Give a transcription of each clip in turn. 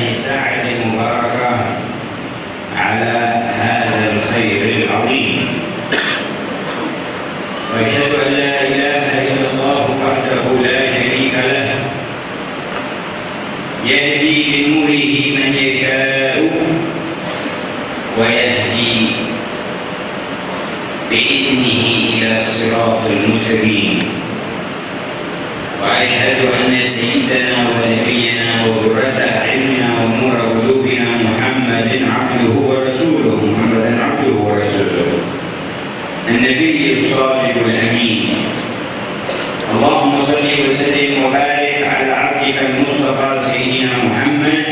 هذه الساعة المباركة على هذا الخير العظيم، وأشهد أن لا إله إلا الله وحده لا شريك له يهدي بنوره من يشاء ويهدي بإذنه إلى الصراط المستقيم. وأشهد أن سيدنا ونبينا وقرة أعيننا ونور قلوبنا محمدا عبده ورسوله النبي الصادق الأمين. اللهم صل وسلم وبارك على عبدك المصطفى سيدنا محمد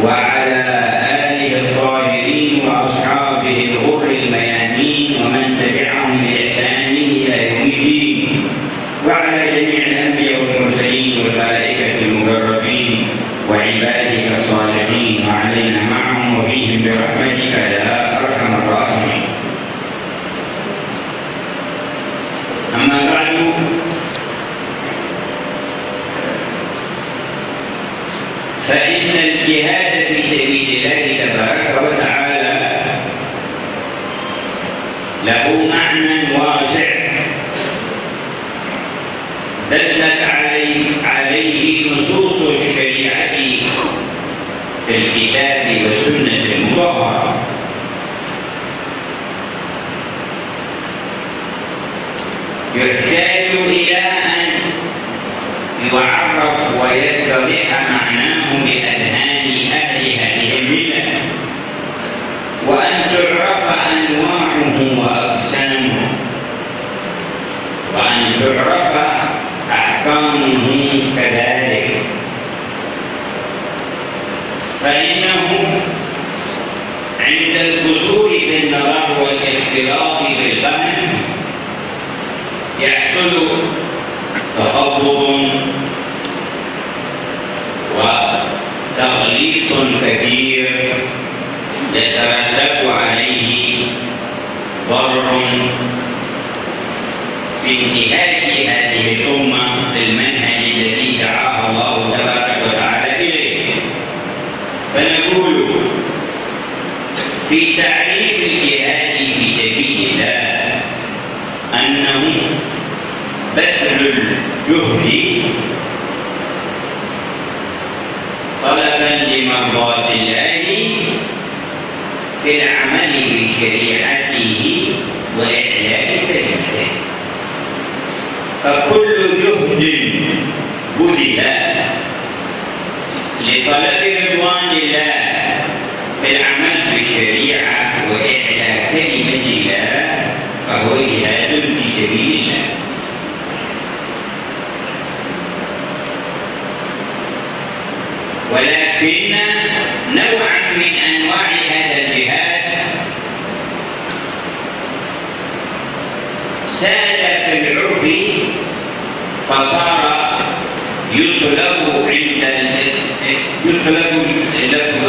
وعلى آله الطاهرين وأصحابه الغر الميامين ومن تبعهم بإحسان إلى يوم الدين، وعلى جميع الأنبياء والمرسلين والملائكة المقربين وعبادك الصالحين، وعلينا معهم وفيهم برحمتك يا أرحم الراحمين. أما بعد، فإن الجهاد في سبيل الله تبارك وتعالى له معنى واسع دلت عليه نصوص الشريعة في الكتاب والسنة المطهرة. يحتاج إلى أن يعرف ويتضح معناه بأذهان أهل هذه الملة، وأن تعرف أنواعه وأقسامه، وأن تعرف أحكامه كذلك. فإنه عند القصور في النظر والاختلاط في الفهم يحصل تخبط وتغليط كثير يترتب عليه ضرر في انتهاك هذه الأمة في المنهج الذي دعاها الله تبارك وتعالى إليه. فنقول في تعريف الجهاد في سبيل الله أنه بذل الجهد طلبا لمرضاة الله في العمل بشريعته وإعلاء كلمته. فكل جهد بذل لطلب رضوان الله في العمل بالشريعة وإعلاء كلمة الله فهو جهاد في سبيل الله. ولكن نوعا من أنواع هذا الجهاد ساد في العرف فصار يطلب لفظ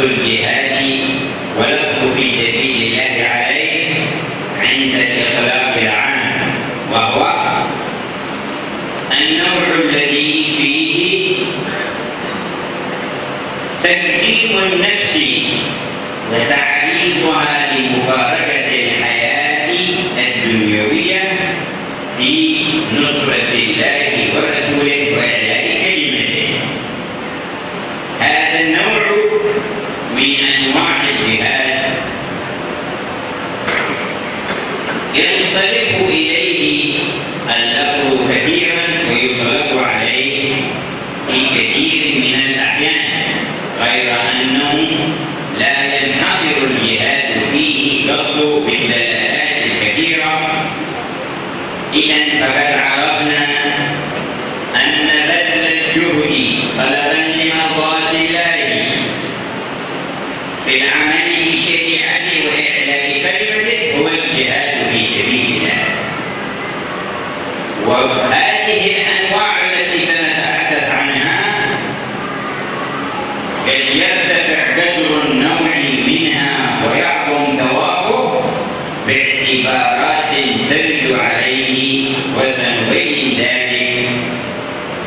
الجهاد ولفظ في سبيل الله عليه عند الإطلاق العام، وهو النوع الذي فيه تقديم النفس وتعريضها لمفارقة الحياة الدنيوية في نصرة الله ورسوله وإعلاء كلمته. هذا النوع من أنواع الجهاد ينصرف إليه اللفظ كثيرا ويطلق عليه في كثير من الأحيان، غير أنه لا ينحصر الجهاد فيه قط بالدلالات الكثيرة. إذن فقد عرفنا أن بذل الجهد طلبا لمرضاة الله في العمل بشريعته وإعلاء كلمته هو الجهاد في سبيل الله. وهذه الأنواع التي سنتحدث عنها قد يرتفع قدر النوع منها ويعظم ثوابه باعتبارات ترد عليه، وسنبين ذلك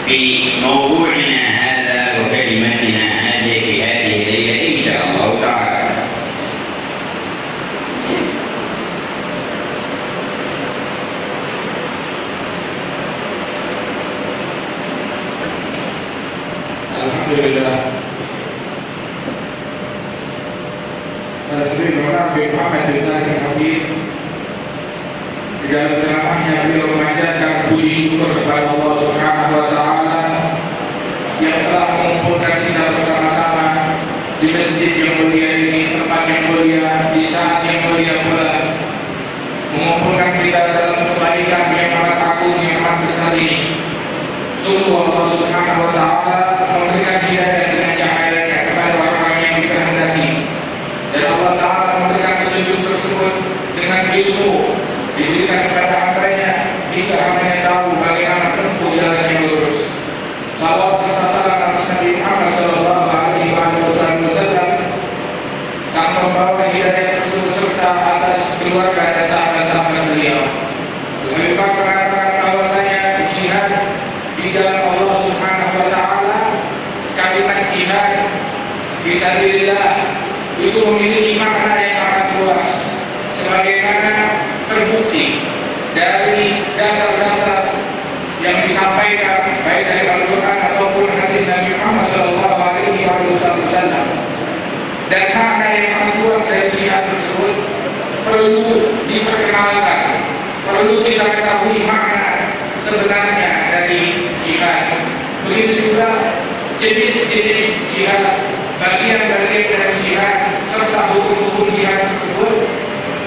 في موضوعنا هذا وكلمتنا هذه في هذه dalam ceramahnya beliau memanjatkan puji syukur kepada Allah Subhanahu wa taala yang telah mengumpulkan kita bersama-sama di masjid yang mulia ini, tempat yang mulia, di saat yang mulia pula, mengumpulkan kita dalam kebaikan yang amat agung, yang amat besar ini. Sungguh Allah Subhanahu wa taala memberikan hidayah dengan cahayanya kepada orang yang dikehendaki, dan Allah taala memberikan petunjuk tersebut dengan ilmu diberikan kepada hambanya hingga hambanya tahu bagaimana menempuh jalan yang lurus. Salawat serta salam atas Nabi Muhammad sallallahu alaihi wasallam, sang pembawa hidayah tersebut, serta atas keluarga dan sahabat-sahabat beliau. Lebih baik mengatakan bahwasanya jihad di jalan Allah Subhanahu wa taala, kalimat jihad fisabilillah itu memiliki makna yang sangat luas, sebagaimana terbukti dari dasar-dasar yang disampaikan baik dari Al-Quran ataupun hadis Nabi Muhammad sallallahu alaihi wasallam. Dan makna yang sangat luas dari jihad tersebut perlu diperkenalkan, perlu kita ketahui makna sebenarnya dari jihad. Begitu juga jenis-jenis jihad, bagian-bagian dari jihad, serta hukum-hukum jihad tersebut,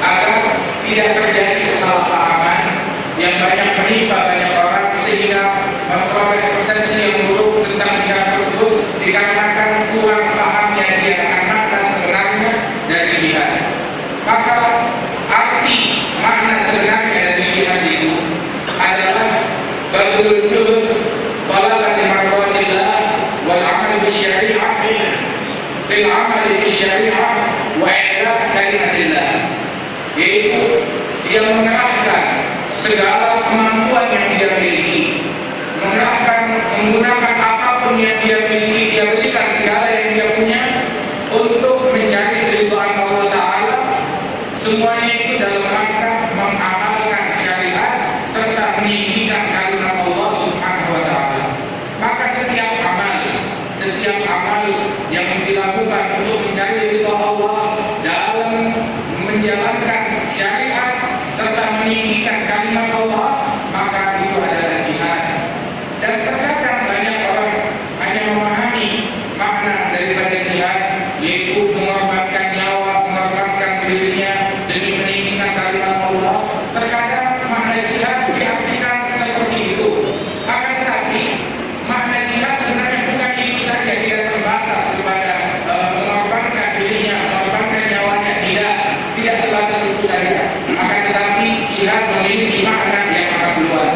agar tidak terjadi kesalahpahaman yang banyak menimpa banyak orang, sehingga memperoleh persepsi yang buruk tentang jihad tersebut dikarenakan kurang pahamnya dia akan makna sebenarnya dari jihad. Maka arti makna sebenarnya dari jihad itu adalah badlul juhud talaban mardhatillah wal amal bisyari'ah fil amal bisyari'ah wa i'la kalimatillah, yaitu dia mengerahkan segala kemampuan yang dia miliki, menggunakan apapun yang dia miliki, dia berikan segala yang dia punya untuk mencari keridhaan Allah Ta'ala, semuanya itu dalam rangka mengamalkan syariat serta meninggikan kalimat Allah Subhanahu wa Ta'ala. Maka setiap amal yang dilakukan untuk mencari ridha Allah dalam menjalankan syariat serta meninggikan kalimat Allah, maka itu adalah jihad. Dan terkadang banyak orang hanya memahami makna daripada jihad, yaitu mengorbankan nyawa, mengorbankan dirinya demi meninggikan kalimat Allah. Terkadang makna jihad diartikan seperti itu. Akan tetapi makna jihad sebenarnya bukan itu saja, tidak terbatas kepada mengorbankan dirinya, mengorbankan nyawanya, tidak sebatas itu saja. Akan tetapi jihad memiliki makna yang sangat luas.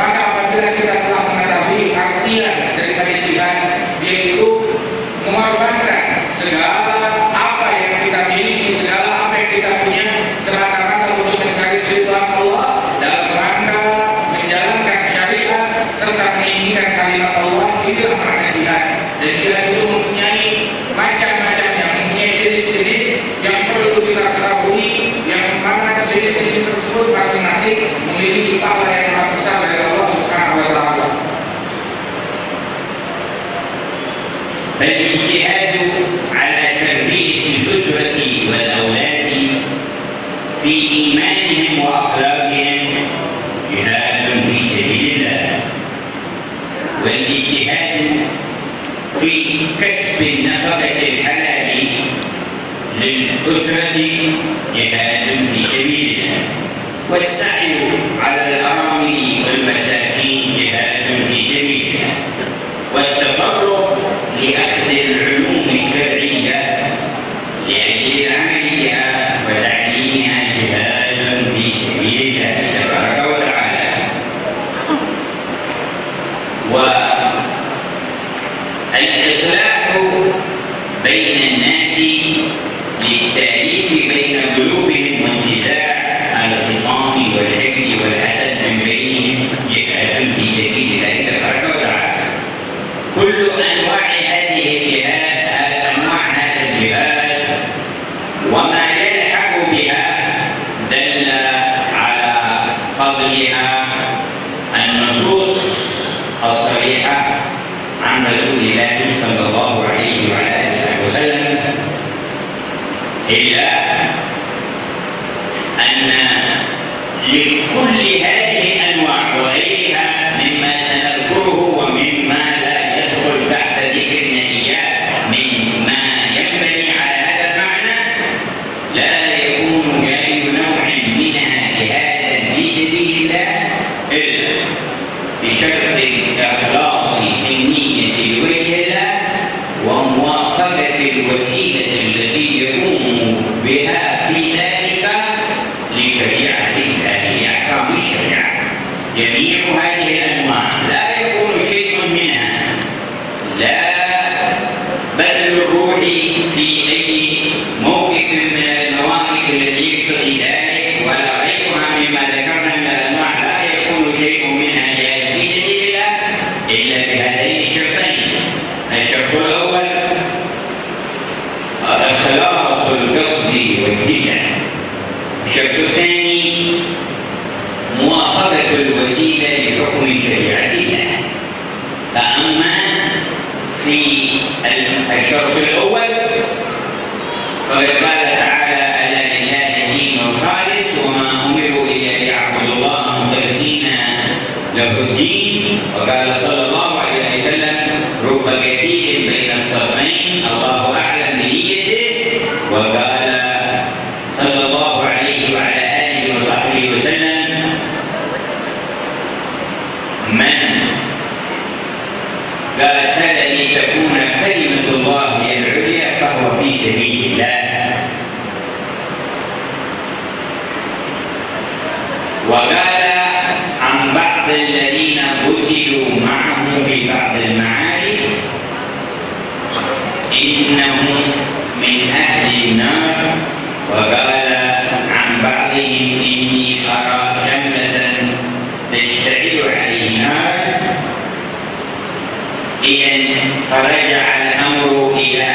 Maka apabila kita telah mengetahui artian daripada jihad, yaitu mengorbankan segala apa yang kita miliki, segala apa yang kita punya, serta rangka untuk mencari ridha Allah dalam rangka menjalankan syariat serta meninggikan kalimat Allah, itulah makna jihad. Dan jihad itu mempunyai macam-macamnya, mempunyai jenis-jenis yang perlu kita ketahui, yang mana jenis-jenis tersebut masing-masing memiliki pahala yang sangat besar dari Allah Subhanahu wa taala. فالاجتهاد على تربية الأسرة والأولاد في إيمانهم وأخلاقهم جهاد في سبيل الله، والاجتهاد في كسب النفقة الحلال للأسرة جهاد في سبيل الله، والسعي على الأرامل والمساكين جهاد في سبيل الله، والتفرغ لأخذ العلوم الشرعية لأجل العمل بها وتعليمها جهاد في سبيل الله تبارك وتعالى. والإصلاح بين الناس للتأليف بين قلوبهم وانتزاع الخصام والحقد والحسد من بينهم جهاد في سبيل الله تبارك وتعالى. كل أنواع هذه الجهاد، أنواع هذا الجهاد وما يلحق بها دل على فضلها النصوص الصريحة عن رسول الله صلى الله عليه وعلى آله وسلم، إلا أن لكل هذه الأنواع وغيرها مما سنذكره ومما لا يدخل تحت ذكرنا إياه مما ينبني على هذا المعنى، لا يكون أي نوع منها جهادا في سبيل الله إلا بشرط الإخلاص في النية لوجه الله وموافقة الوسيلة التي يقوم بها في ذلك لشريعة الله لأحكام الشريعة. جميع هذه الأنواع لا يكون شيء منها لا بذل الروح في أي موقف من المواقف التي يقتضي ذلك ولا غيرها مما ذكرنا من الأنواع، لا يكون شيء منها جاهد في سبيل الله إلا بهذين الشرطين. الشرط الأول إخلاص القصد والنية. الشرط الثاني موافقة الوسيلة لحكم شريعة الله. فأما في الشرط الأول فقد قال تعالى: ألا لله الدين الخالص وما أمروا إلا ليعبدوا الله مخلصين له الدين. وقال صلى الله عليه وسلم: رب كثير بين الصفين الله أعلم بنيته. وقال صلى الله عليه وعلى آله وصحبه وسلم: من قاتل لتكون كلمة الله هي العليا فهو في سبيل الله. وقال عن بعض الذين قتلوا معه في بعض المعارك: إنهم من أهل النار. وقال عن بعضهم: إني أرى شملة تشتعل عليه نار. إذن فرجع الأمر إلى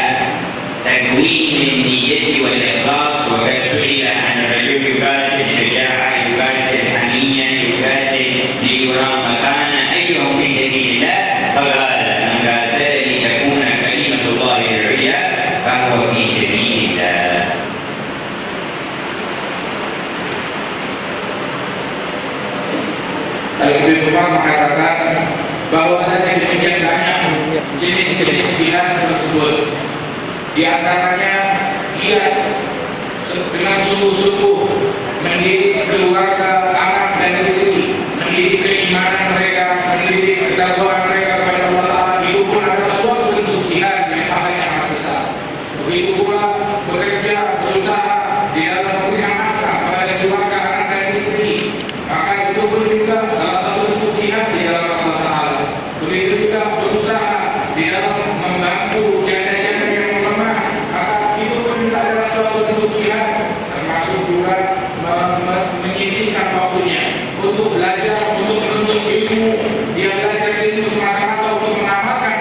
تكوين النية والإخلاص. وقد سئل عن الرجل يقاتل الشجاعة، يقاتل الحمية، يقاتل ليرى مكان أيهم في سبيل الله، فقال: من قاتل لتكون كلمة الله العليا فهو في سبيل الله. Al-Habib Umar mengatakan bahwasanya demikian banyak jenis-jenis jihad tersebut. Di antaranya giat dengan sungguh-sungguh mendidik keluarga, anak dan istri, mendidik keimanan mereka, mendidik ketakwaan mereka kepada Allah Ta'ala. Itu pun adalah suatu bentuk jihad yang pahalanya amat besar. Begitu pula bekerja, berusaha di dalam memberikan nafkah kepada keluarga, anak dan istri, maka itu pun juga salah satu bentuk jihad di dalam Allah Ta'ala. Begitu juga berusaha di dalam membantu janda-janda yang lemah, maka itu pun juga adalah suatu bentuk jihad, termasuk juga menyisihkan waktunya untuk belajar, untuk menuntut ilmu. Dia belajar ilmu semata-mata untuk mengamalkan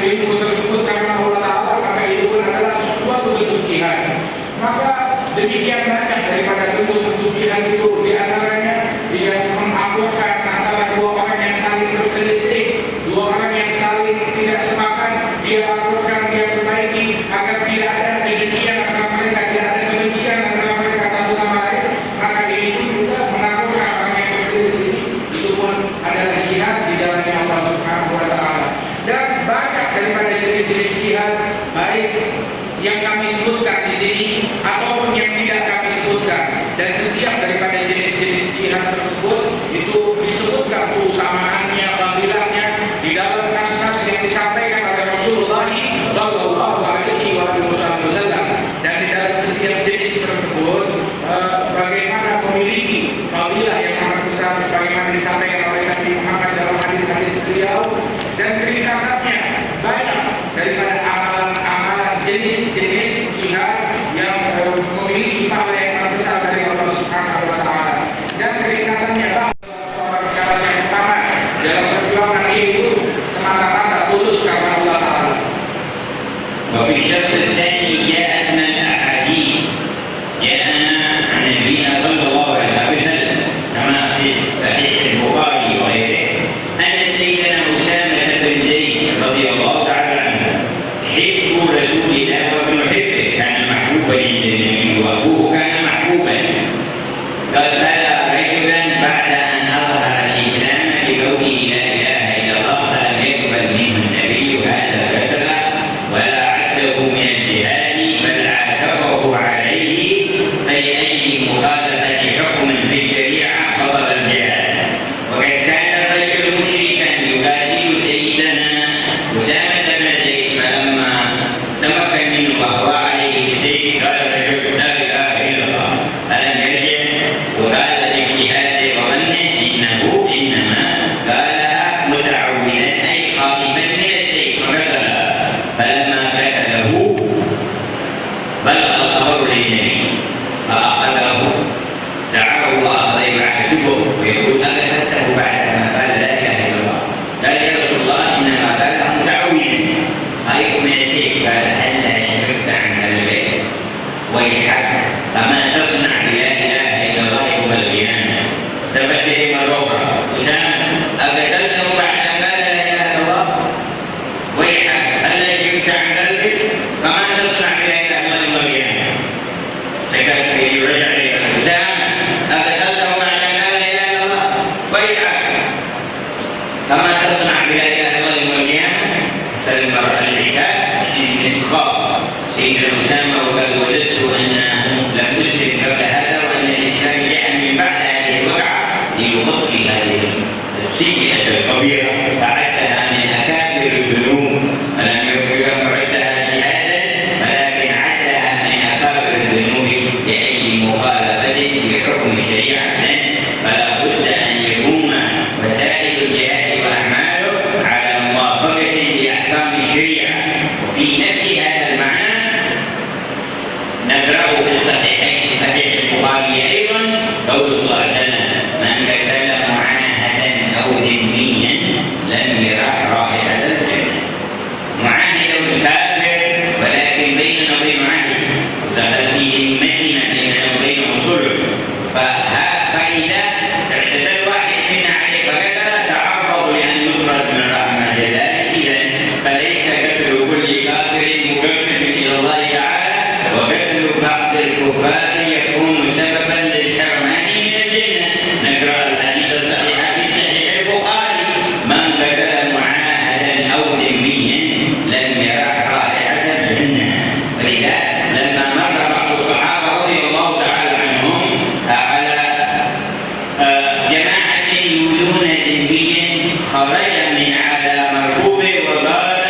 ilmu tersebut karena Allah Ta'ala, maka itu pun adalah suatu bentuk jihad. Maka demikian banyak daripada bentuk-bentuk jihad itu. Di antaranya dia mengakurkan antara dua orang yang saling berselisih, dua orang yang saling tidak sepakat, dia akurkan, dia perbaiki agar tidak ada kebencian antara mereka, tidak ada kebencian antara mereka satu sama lain. Maka ini pun juga mengakurkan orang yang berselisih. Itu pun adalah jihad di dalamnya Allah Subhanahu wa Ta'ala. Dan banyak daripada jenis-jenis jihad, baik yang kami sebutkan di sini ataupun yang tidak kami sebutkan, dan setiap daripada jenis-jenis jihad tersebut itu disebutkan keutamaannya, fadilahnya di dalam nas-nas yang disampaikan oleh Rasulullah Shallallahu Alaihi Wasallam. Dan di dalam setiap jenis tersebut bagaimana memiliki fadilah yang amat besar sebagaimana disampaikan oleh Nabi Muhammad dalam hadis-hadis beliau, dan keringkasannya banyak daripada amalan-amalan jenis-jenis jihad yang memiliki pahala yang amat besar dari Allah Subhanahu wa Ta'ala. Dan keringkasannya seorang syarat yang utama dalam perjuangan itu semata-mata tulus karena Allah Ta'ala. وفي الشرط الثاني جاءت من الأحاديث جاءنا عن نبينا صلى الله عليه وسلم كما في صحيح البخاري وغيره أن سيدنا أسامة بن زيد رضي الله تعالى عنه حب رسول الله وابن حبه كان محبوبا عند النبي وأبوه كان محبوبا. قال: ألا رجلا يعاتبه ويقول أقتلته بعد ما قال لا إله إلا الله؟ قال يا رسول الله إنما قالها متعوذا خايف من السيف. قال هلا شفقت عن قلبك ويحك فما تصنع بلا إله إلا الله يوم القيامة. تبدل مرة أخرى أسامة أقتلته بعد أن قال لا إله إلا الله؟ ويحك هلا شفقت عن قلبك فما تصنع بلا إله إلا الله يوم القيامة. سكت في رجع أسامة أقتلته بعد أن قال لا إله إلا الله؟ ويحك فما تصنع بلا إله إلا الله يوم القيامة. فلما رأى العتاب خاف سيدنا أسامة وقال وددت أنه لم أسلم قبل هذا وأن الإسلام جاء من بعد هذه الوقعة ليغطي هذه السيئة الكبيرة فعدها من أكابر الذنوب. فلم يعدها جهادا ولكن عدها من أكابر الذنوب لأي مخالفة بحكم شريعة. فلا بد أن يقوم وسائل الجهاد وأعماله على موافقة لأحكام الشريعة. وفي نفس هذا المعنى نقرأ في الصحيحين في صحيح البخاري أيضا قول صلى الله عليه وسلم من قتل معاهدا أو ذميا لم يرح رائحة الجنة. معاهد كافر ولكن بيننا وبين عهد ودخل في ذمتنا بيننا وبينه صلح. فإذا اعتدى واحد منا عليه فقتل تعرض لأن يطرد من رحمة الله. إذا فليس قتل كل كافر مكمل إلى الله تعالى وقتل بعض الكفار يكون سببا للحرمان من الجنة. نقرأ الحديث الصحيح في صحيح البخاري من قتل معاهدا أو ذميا لم يرح رائحة الجنة. ولذا لما مر بعض الصحابة رضي الله تعالى عنهم على جماعة يولون ذميا خرج من على مركوبه وقال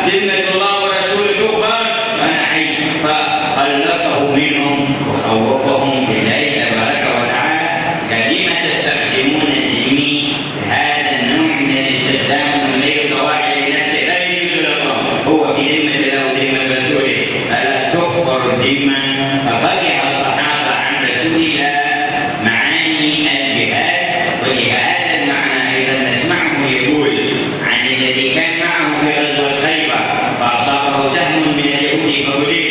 ذمة الله ورسوله تخبر وأنا حي فخلصه منهم وخوفهم بالله تبارك وتعالى. كلمة تستخدمون الذمي هذا النوع من الاستخدام الذي يتوعد الناس لا يجوز له هو في ذمة الله وذمة رسوله فلا تكفر الذمة. ففرح الصحابة عن رسول الله معاني الجهاد. ولهذا المعنى أيضا نسمعه يقول عن الذي كان معه في غزوة خيبر فأصابه سهم من اليهود فقتل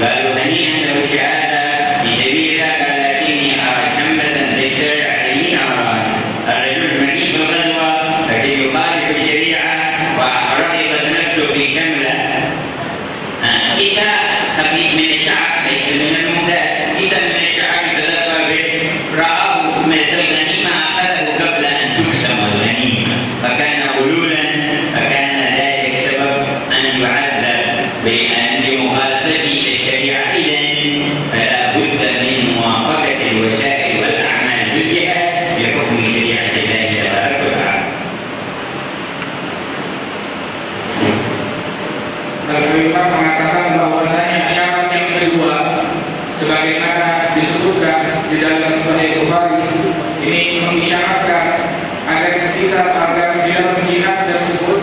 قالوا هنيئا له شهادة في سبيل الله قال لكني أرى شملة تشتعل عليه نارا. الرجل معني بالغزوة لكن يخالف الشريعة ورغبت نفسه في شملة كساء خفيف من الشعب ليس من المعتاد. كساء من الشعب تلقى به رآه مثل الغنيمة أخذه قبل أن تقسم الغنيمة فكان غلولا فكان ذلك سبب أن يعذب لمخالفته للشريعة. إذن فلا بد من موافقة الوسائل والأعمال بالجهاد بحكم شريعة الله تبارك وتعالى. Al-Qayyim mengatakan bahwasanya syarat yang kedua sebagaimana disebutkan di dalam Sahih Bukhari ini mengisyaratkan agar kita agar di dalam jihad tersebut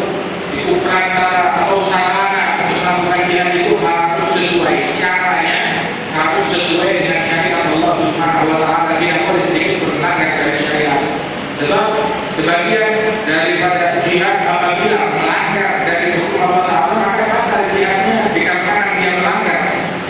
itu perantara atau sarana untuk melakukan jihad itu harus sesuai caranya, harus sesuai dengan syariat Allah Subhanahu wa taala, tidak boleh sedikit berlanggar dari syariat. Sebab sebagian daripada jihad apabila melanggar dari hukum Allah Taala maka batal jihadnya dikarenakan dia melanggar,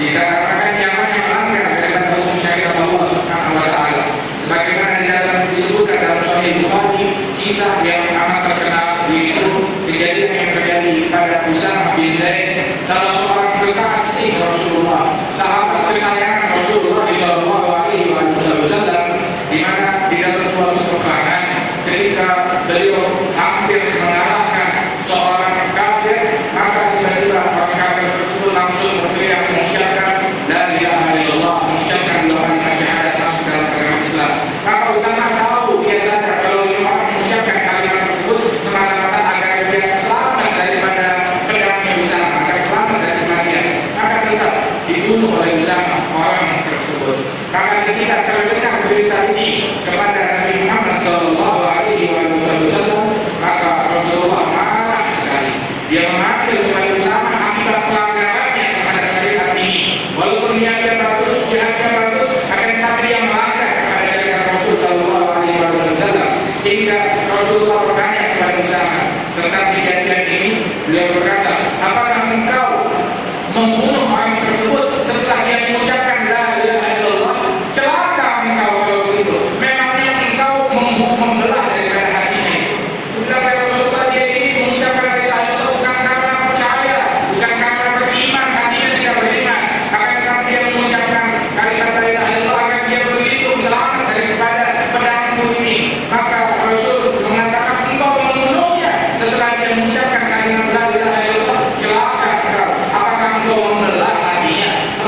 dikarenakan jamannya melanggar daripada hukum syariat Allah Subhanahu wa taala. Sebagaimana di dalam disebutkan dalam Sahih Bukhari kisah yang amat terkenal yaitu kejadian yang terjadi pada Usamah bin Zaid, salah seorang kekasih Rasulullah, sahabat kesayangan Rasulullah sallallahu alaihi wasallam, di mana di dalam suatu peperangan ketika beliau hampir mengalahkan seorang kafir maka tiba-tiba orang kafir tersebut langsung berteriak mengucapkan la ilaha illallah, mengucapkan dua kalimat syahadat masuk dalam agama Islam. Maka Usamah tahu, dia sadar kalau orang mengucapkan kalimat tersebut semata-mata agar dia selamat daripada pedangnya Usamah, agar selamat dari kematian. Maka tetap dibunuh oleh Usamah orang tersebut. Maka ketika terdengar berita ini kepada Nabi Muhammad sallallahu alaihi wasallam, maka Rasulullah marah sekali. Dia memanggil kepada Usamah akibat pelanggarannya kepada syariat ini. Walaupun niatnya bagus, jihadnya bagus, akan tetapi dia melanggar kepada syariat Rasul sallallahu alaihi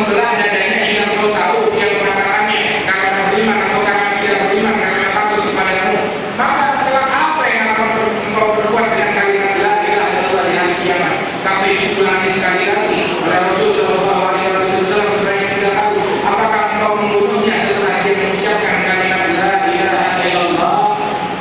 membelah dadanya hingga engkau tahu dia mengatakannya karena beriman atau karena tidak beriman karena takut kepadamu, maka telah apa yang akan engkau berbuat dengan kalimat la ilaha illallah di hari kiamat? Sampai diulangi sekali lagi oleh Rasul Shallallahu Alaihi Wasallam sebagai tidak tahu apakah engkau membunuhnya setelah dia mengucapkan kalimat la ilaha illallah.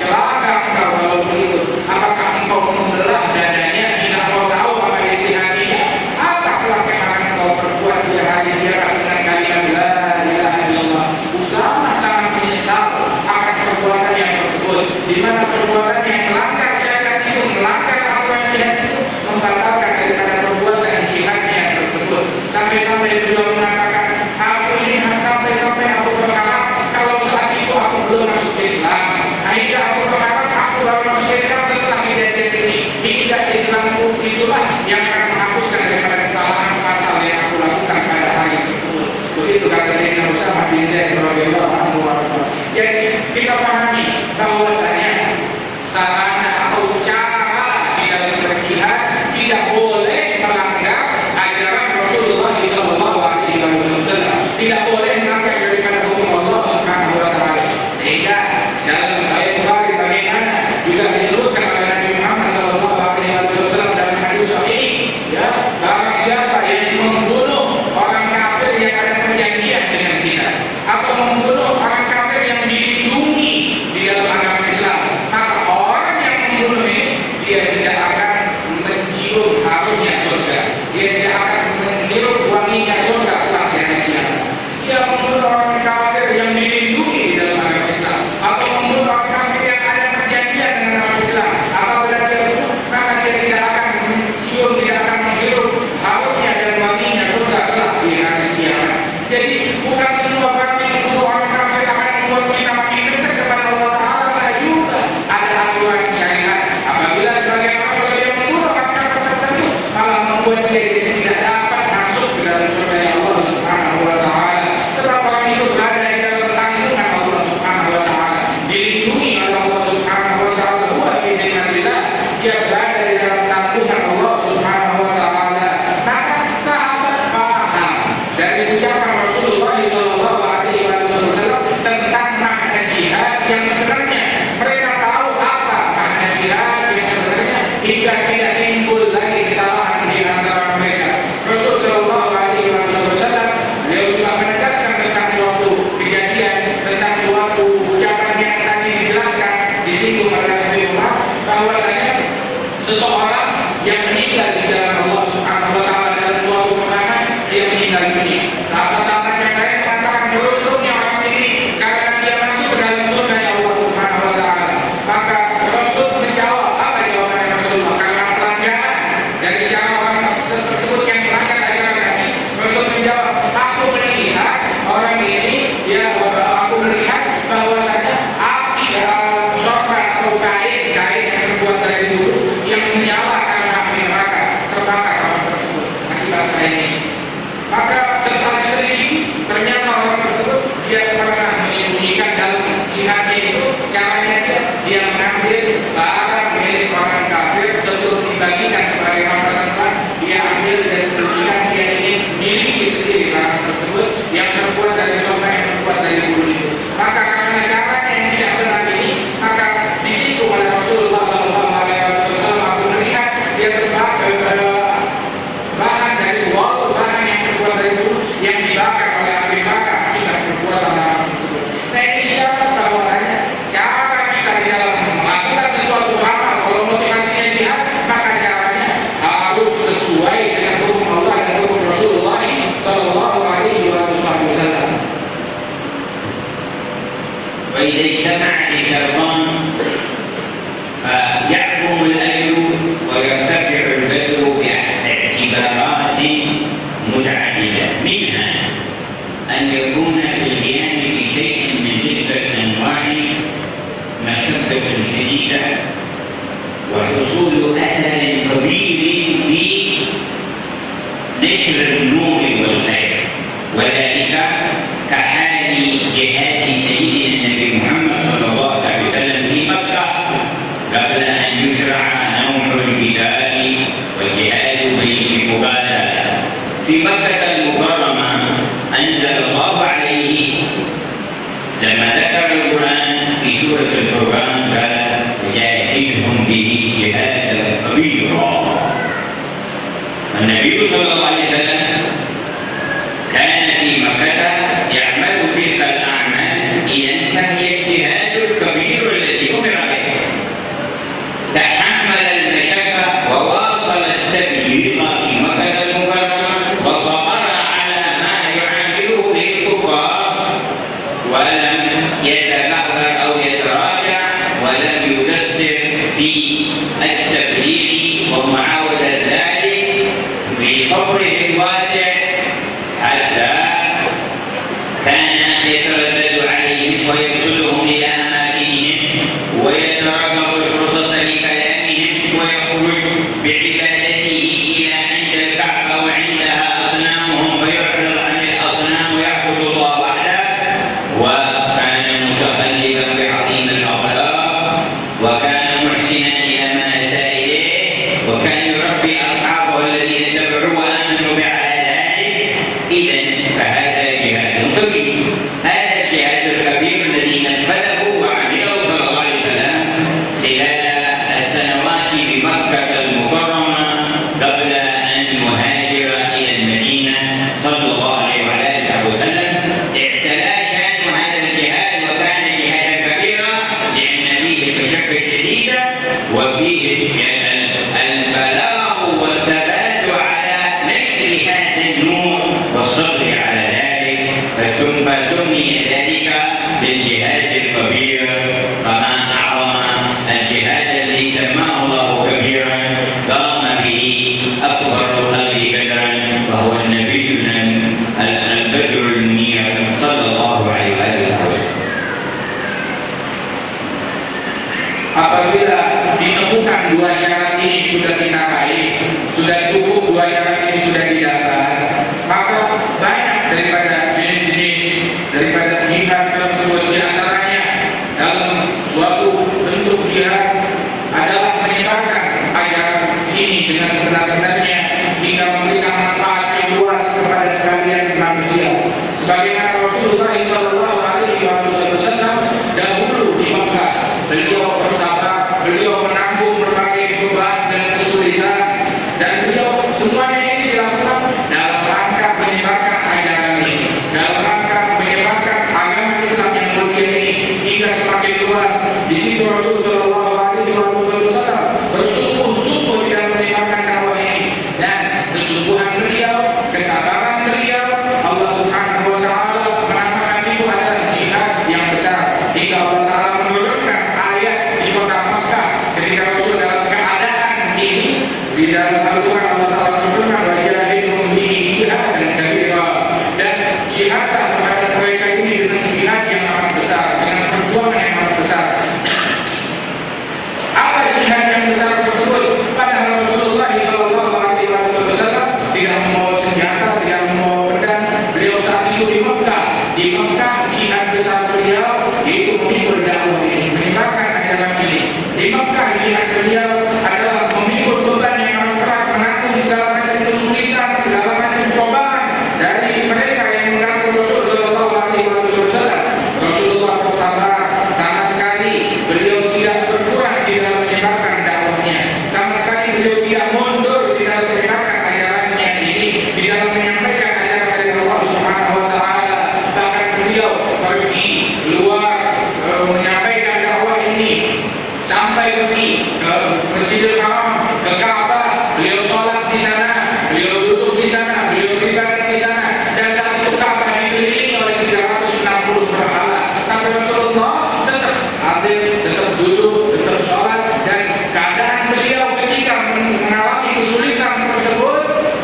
Celaka engkau kalau begitu. Apakah engkau membelah dadanya hingga engkau tahu apa isi hatinya? Apa kelak yang akan engkau perbuat di hari kiamat dengan kalimat la ilaha illallah? Usahalah sangat menyesal akan perbuatan yang tersebut, di mana perbuatan yang melanggar syariat itu, melanggar aturan jihad itu, membatalkan daripada perbuatan jihadnya tersebut. Sampai-sampai beliau mengatakan, aku ini sampai-sampai aku berharap kalau saat itu aku belum masuk Islam. Hingga aku berharap aku baru masuk Islam setelah kejadian ini. Hingga Islamku itulah yang akan menghapuskan daripada kesalahan fatal yang aku lakukan pada hari tersebut. Begitu kata Sayyidina Usamah bin Zaid radhiyallahu anhu. Jadi kita pahami bahwasanya sarana atau cara di dalam berjihad tidak boleh melanggar ajaran Rasulullah SAW, tidak boleh melanggar daripada hukum Allah Subhanahu wa Ta'ala. Sehingga dalam Sahih Bukhari bagaimana juga disebutkan oleh Nabi Muhammad SAW dalam hadis sahih, ya, barang siapa yang membunuh orang kafir yang ada perjanjian dengan kita atau membunuh orang kafir yang dilindungi di dalam agama Islam, maka orang yang membunuh ini dia tidak akan mencium harumnya surga, dia tidak akan menghirup wanginya surga kelak di hari kiamat. Dia membunuh orang kafir yang dilindungi di dalam agama Islam atau membunuh orang kafir yang ada perjanjian dengan agama Islam, apabila dia bunuh maka dia tidak akan mencium, tidak akan menghirup harumnya dan wanginya surga kelak di hari kiamat. Jadi bukan semua berarti membunuh orang kafir akan membuat kita makin dekat kepada Allah Ta'ala, juga ada aturan syariat. Apabila sebagian orang yang membunuh orang kafir tertentu malah membuat dia tidak dapat masuk ke dalam surga Allah Subhanahu wa Ta'ala, sebab orang itu berada di dalam tanggungan Allah Subhanahu wa Ta'ala, dilindungi oleh Allah Subhanahu wa Ta'ala, dia berada di dalam tanggungan Allah Subhanahu wa Ta'ala. Maka sahabat paham dari ucapan Rasulullah SAW tentang makna jihad yang sebenarnya. Mereka tahu apa makna jihad yang sebenarnya hingga tidak timbul lagi kesalahan di antara mereka. Rasulullah SAW beliau juga menegaskan tentang suatu kejadian, tentang suatu ucapan yang tadi dijelaskan disinggung oleh Rasulullah, bahwasanya seseorang yang meninggal di jalan Allah Subhanahu wa Ta'ala dalam suatu peperangan, dia meninggal dunia. Sahabat-sahabat yang lain mengatakan beruntungnya orang ini karena dia masuk ke dalam surga Allah Subhanahu wa Ta'ala. Maka Rasul menjawab, apa jawaban Rasulullah? Karena pelanggaran dari cara orang tersebut yang melanggar ajaran Nabi, Rasul menjawab, aku melihat orang ini, ya, aku melihat bahwasanya api sorban atau kain yang terbuat dari bulu yang menyala karena api neraka terbakar orang tersebut akibat kain ini. Maka setelah diselidiki ternyata orang tersebut dia pernah menyembunyikan dalam jihadnya itu, caranya dia mengambil barang milik orang kafir sebelum dibagikan sebagai rampasan perang, dia ambil dan sembunyikan, dia ingin miliki sendiri barang tersebut yang terbuat dari sorban yang terbuat dari bulu itu. Maka karena caranya yang tidak benar ini, maka disitu oleh Rasulullah SAW aku melihat dia terbakar bahan dari wall, bahan yang terbuat dari bulu yang dibakar oleh api bakar akibat perbuatan orang tersebut. Nah, ini isyarat bahwasanya cara kita di dalam melakukan sesuatu amal, kalau motivasinya jihad, maka caranya harus sesuai dengan hukum Allah dan hukum Rasulullah SAW. وإذا اجتمع شرطان فيعظم الأجر ويرتفع البذل باعتبارات متعددة، منها أن يكون في القيام بشيء من تلك الأنواع مشقة شديدة وحصول أثر كبير في نشر النور والخير، وذلك كحال جهاد سيدنا النبي محمد صلى الله عليه وسلم في مكة قبل أن يشرع نوع الجهاد والجهاد بالمبادرة. في مكة المكرمة في مكة يعمل تلك الأعمال ينتهي الجهاد الكبير الذي أمر به. تحمل المشقة وواصل التبليغ في مكة المكرمة وصبر على ما يعامله به الكفار، ولم يتبهر أو يتراجع، ولم يقصر في التبليغ ومعاودة ذلك بصبره الواسع، حتى كان يتردد عليهم ويرسلهم إلى أماكنهم ويترقب الفرصة لكلامهم ويخرج بعبادته إلى عند الكعبة وعندها أصنامهم فيعرض عن الأصنام ويعبد الله وحده. وكان متخلفا بعظيم الأخلاق، وكان محسنا إلى ما أساء إليه، وكان يربي أصحابه الذين اتبعوه وآمنوا به على ذلك. إذن فهذا جهاد كبير، هذا الجهاد الكبير الذي نفذه وعمله صلى الله عليه وسلم خلال السنوات بمكة المكرمة قبل أن يهاجر إلى المدينة صلى الله عليه وعلى آله وسلم. اعتلى شأن هذا الجهاد وكان جهادا كبيرا لأن فيه المشقة الشديدة وفيه البلاغ والثبات على نشر هذا النور والصبر على ذلك، فسمي ذلك بالجهاد الكبير. فما أعظم الجهاد الذي سماه الله كبيرا قام به أكبر الخلق بدرا وهو نبينا البدر المنير صلى الله عليه وآله وسلم. Apabila ditemukan dua syarat ini sudah kita raih, sudah cukup dua syarat ini sudah didapat, maka banyak daripada jenis-jenis daripada jihad tersebut. Di antaranya dalam suatu bentuk jihad adalah menyebarkan ajaran ini dengan sebenar-benarnya hingga memberikan manfaat yang luas kepada sekalian manusia. Sebagaimana Rasulullah SAW dahulu di Makkah, beliau bersabar, beliau menanggung berbagai beban dan kesulitan, dan beliau semuanya ini dilakukan dalam rangka menyebarkan ajaran ini, dalam rangka menyebarkan agama Islam yang mulia ini hingga semakin luas. Di situ Rasulullah SAW bersungguh-sungguh di dalam menyebarkan dakwah ini, dan kesungguhan beliau, kesabaran beliau, Allah Subhanahu wa Ta'ala menamakan itu adalah jihad yang besar, hingga Allah Ta'ala menurunkan ayat di kota Makkah ketika Rasul dalam keadaan ini. Di dalam Al-Quran Allah Ta'ala menurunkan wajahidum bihi jihadan kabira, dan jihadlah kepada mereka ini dengan jihad yang amat besar, dengan perjuangan yang amat besar. Apa jihad yang besar tersebut? Padahal Rasulullah SAW tidak membawa senjata, tidak membawa pedang. Beliau saat itu di Mekah. Di Mekah jihad besar beliau yaitu memikul dakwah ini, menyebarkan ajaran ini. Di Mekah jihad beliau adalah memikul beban yang amat berat, menanggung segala macam kesulitan, segala macam cobaan dari mereka yang mengganggu Rasulullah SAW. Rasulullah bersabar, sama sekali beliau tidak berkurang di dalam menyebarkan dakwahnya, sama sekali beliau tidak mundur di dalam menyebarkan ajarannya ini, di dalam menyampaikan ajaran dari Allah Subhanahu wa Ta'ala. Bahkan beliau pergi keluar menyampaikan dakwah ini sampai pergi ke Masjidil Haram, ke Ka'bah. Beliau sholat di sana, beliau duduk di sana, beliau beribadah di sana, dan saat itu Ka'bah dikelilingi oleh 360 berhala. Tapi Rasulullah tetap hadir, tetap duduk, tetap sholat, dan keadaan beliau ketika mengalami kesulitan tersebut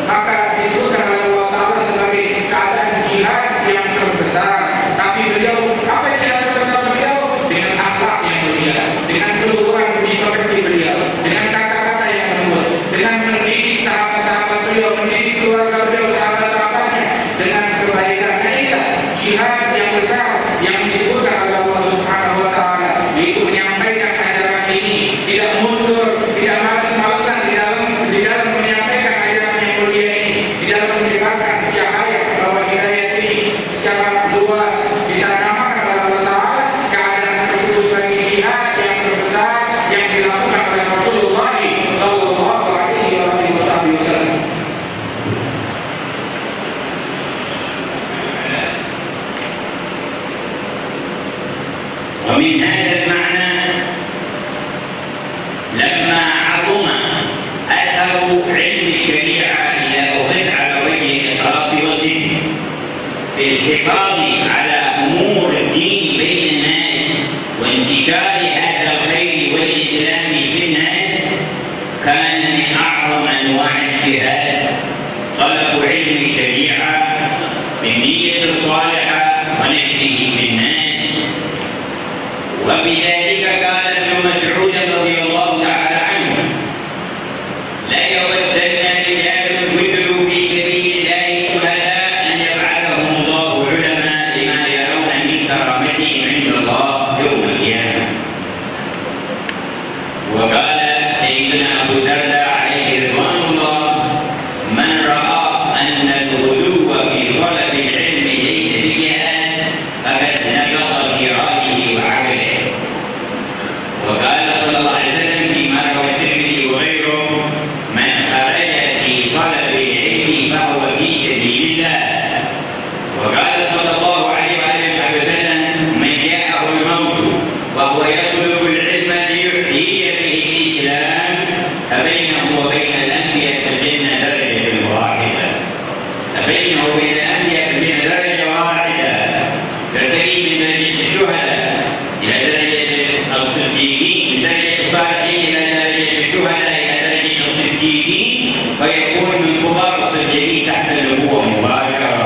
maka disebutkan oleh Allah Ta'ala sebagai keadaan jihad yang terbesar. Tapi beliau, apa yang jihad terbesar beliau? Dengan akhlak yang mulia, dengan keluhuran budi pekerti beliau, dengan kata-kata yang lembut, dengan mendidik sahabat-sahabat beliau, mendidik keluarga beliau, sahabat-sahabatnya dengan kebaikan. Inilah jihad yang besar yang disebutkan oleh Allah Subhanahu wa Ta'ala, yaitu menyampaikan ajaran ini, tidak mundur, tidak malas-malasan di dalam menyampaikan ajaran yang mulia ini, di dalam menyebarkan cahaya bahwa hidayah ini secara luas disanamakan oleh Allah Ta'ala. Keadaan tersebut sebagai jihad yang terbesar yang dilakukan oleh Rasulullah Sallallahu Alaihi Wasallam. ومن هذا المعنى لما عظم أثر علم الشريعة إذا أخذ على وجه الإخلاص والصدق في الحفاظ على أمور الدين بين الناس وانتشار هذا الخير والإسلام في الناس، كان من أعظم أنواع الجهاد طلب علم الشريعة بالنية الصالحة ونشره في الناس. وبذلك قال ابن مسعود رضي الله تعالى عنه: لا يودن رجال قتلوا في سبيل الله شهداء أن يبعثهم الله علماء لما يرون من كرامتهم عند الله يوم القيامة. وقال سيدنا أبو الدرداء عليه رضوان الله: من رأى أن الغلو في طلب العلم ليس بجهاد فقد نقص في رأيه وعقله. وقال صلى الله عليه وسلم فيما روى الترمذي وغيره: من خرج في طلب العلم فهو في سبيل الله. وقال صلى الله عليه وآله وسلم: من جاءه الموت وهو يطلب العلم ليحيي به الإسلام فبينه وبين الأنبياء في الجنة درجة واحدة. فبينه وبين الأنبياء في الجنة درجة واحدة، ترتقي من درجة الشهداء إلى درجة الصديقين، من درجة الصالحين إلى درجة الشهداء إلى درجة الصديقين، فيكون من كبار الصديقين تحت النبوة مباشرة.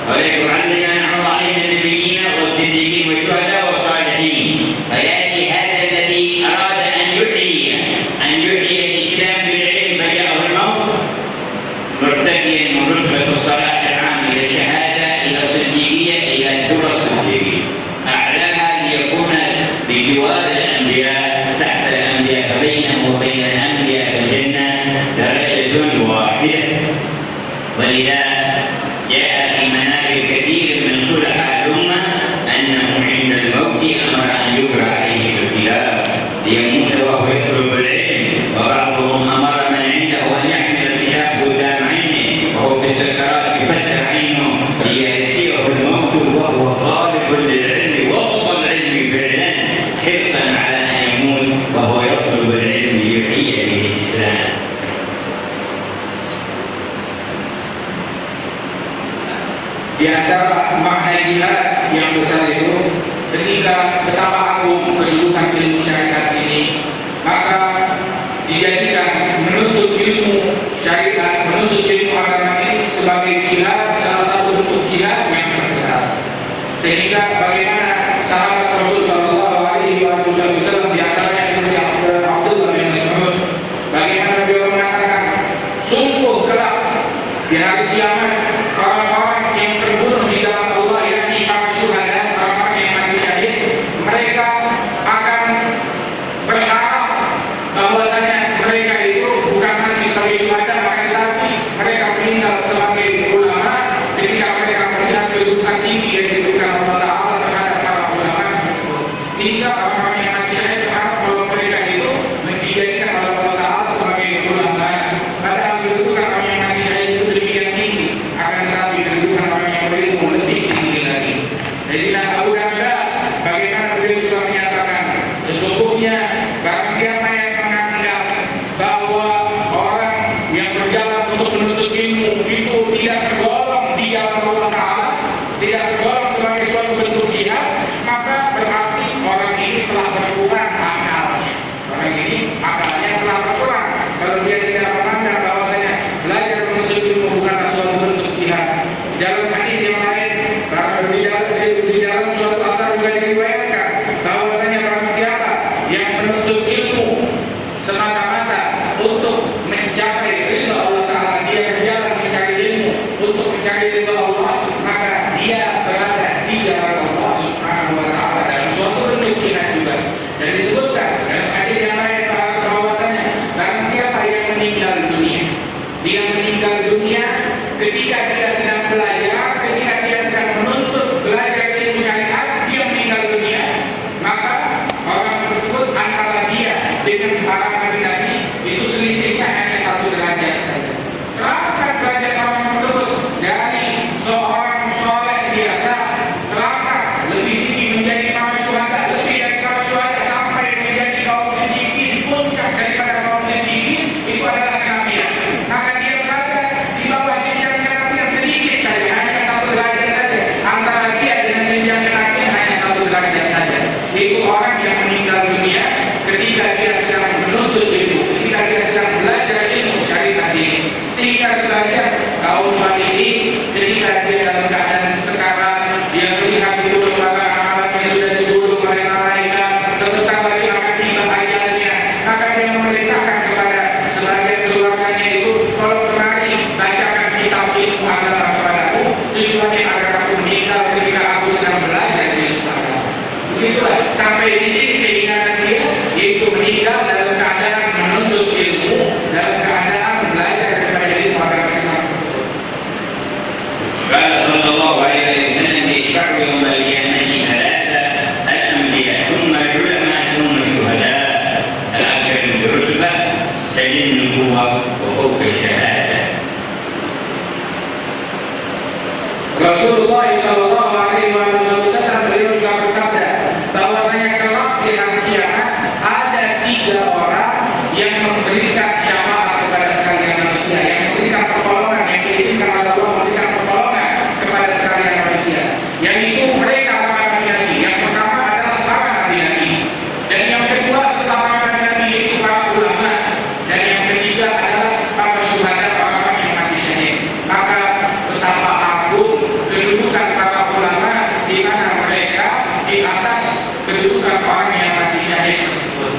ولكن الذين أنعم الله عليهم من النبيين والصديقين والشهداء والصالحين. فيأتي هذا الذي أراد أن يحيي الإسلام بالعلم فجاءه الموت مرتقيا من رتبة الصلاح العام إلى الشهادة إلى الصديقية إلى الدرة الصديقية أعلاها ليكون بجوار الأنبياء تحت الأنبياء، فبينه وبين الأنبياء في الجنة درجة واحدة. ولذا جاء في مناقب كثير من صلحاء الأمة أنه عند الموت أمر أن يقرأ عليه الكتاب ليموت وهو يطلب العلم. وبعضهم أمر من عنده أن يحمل الكتاب قدام عينه وهو في السكرات يفتح عينه ليأتيه الموت وهو طالب للعلم وطلب العلم فعلا، حرصا على أن يموت وهو يطلب العلم ليحيي به الإسلام. Di antara makna jihad yang besar itu, ketika betapa agung kedudukan ilmu syariat ini, maka dijadikan menuntut ilmu syariat, menuntut ilmu agama ini sebagai jihad, salah satu bentuk jihad yang terbesar. Sehingga bagaimana sahabat Rasul Sallallahu Alaihi Wasallam di antaranya seperti Abdullah bin Mas'ud, bagaimana beliau mengatakan, sungguh kelak di hari kiamat orang-orang yang terbunuh di dalam Allah, yakni para syuhada, orang-orang yang mati syahid, mereka akan berharap bahwasanya mereka itu bukan mati sebagai syuhada, akan tetapi mereka meninggal sebagai ulama ketika mereka melihat kedudukan tinggi yang diberikan Allah Ta'ala terhadap para ulama tersebut. Hingga orang-orang yang mati syahid berharap bahwa mereka itu dijadikan oleh Allah Ta'ala sebagai ulama, padahal kedudukan orang yang mati syahid itu demikian tinggi, akan tetapi kedudukan orang yang berilmu lebih tinggi lagi. Jadi Abu Darda bagaimana beliau juga menyatakan, sesungguhnya barang siapa yang menganggap bahwa orang yang berjalan untuk menuntut ilmu itu tidak tergolong di jalan Allah Ta'ala, tidak tergolong sebagai suatu bentuk jihad, maka berarti orang ini telah berkurang akalnya. Orang ini akalnya telah berkurang kalau dia tidak menganggap bahwasanya belajar menuntut ilmu bukanlah suatu bentuk jihad. Dalam hadis yang lain, di dalam suatu asar juga diriwayatkan bahwasanya barang siapa yang menuntut ilmu semata-mata untuk mencapai ridha Allah Ta'ala, dia berjalan mencari ilmu untuk mencari ridha Allah, maka dia berada di jalan Allah Subhanahu Wa Ta'ala dalam suatu bentuk jihad juga. Dan disebutkan dalam hadis yang lain bahwasanya barang siapa yang meninggal dunia, dia meninggal dunia ketika dia sedang belajar, ketika dia sedang menuntut belajar ilmu syariat, dia meninggal dunia, maka orang tersebut antara dia dengan para nabi-nabi itu selisihnya hanya 1 derajat saja. Kelakar derajat orang tersebut dari seorang soleh biasa, kelakar lebih meninggal ketika aku sedang belajar di ilmu agama. Begitulah sampai di sini keinginan dia, yaitu meninggal dalam keadaan menuntut ilmu, dalam keadaan belajar kepada ilmu agama Islam tersebut. قال صلى الله عليه وسلم يشفع يوم القيامة ثلاثة: الأنبياء ثم العلماء ثم الشهداء الأكرم برتبة تلي النبوة وفوق الشهادة. Rasulullah Shallallahu Alaihi Wasallam beliau juga bersabda bahwasanya kelak di hari kiamat ada 3 orang yang memberikan syafaat kepada sekalian manusia, yang memberikan pertolongan, yang diizinkan oleh Allah memberikan pertolongan kepada sekalian manusia. Yang itu mereka para nabi. Yang pertama adalah para nabi, dan yang kedua setelah para nabi yaitu para ulama, dan yang ketiga adalah para syuhada, orang-orang yang mati syahid. Maka betapa kedudukan para ulama di mana mereka di atas kedudukan orang yang mati syahid tersebut.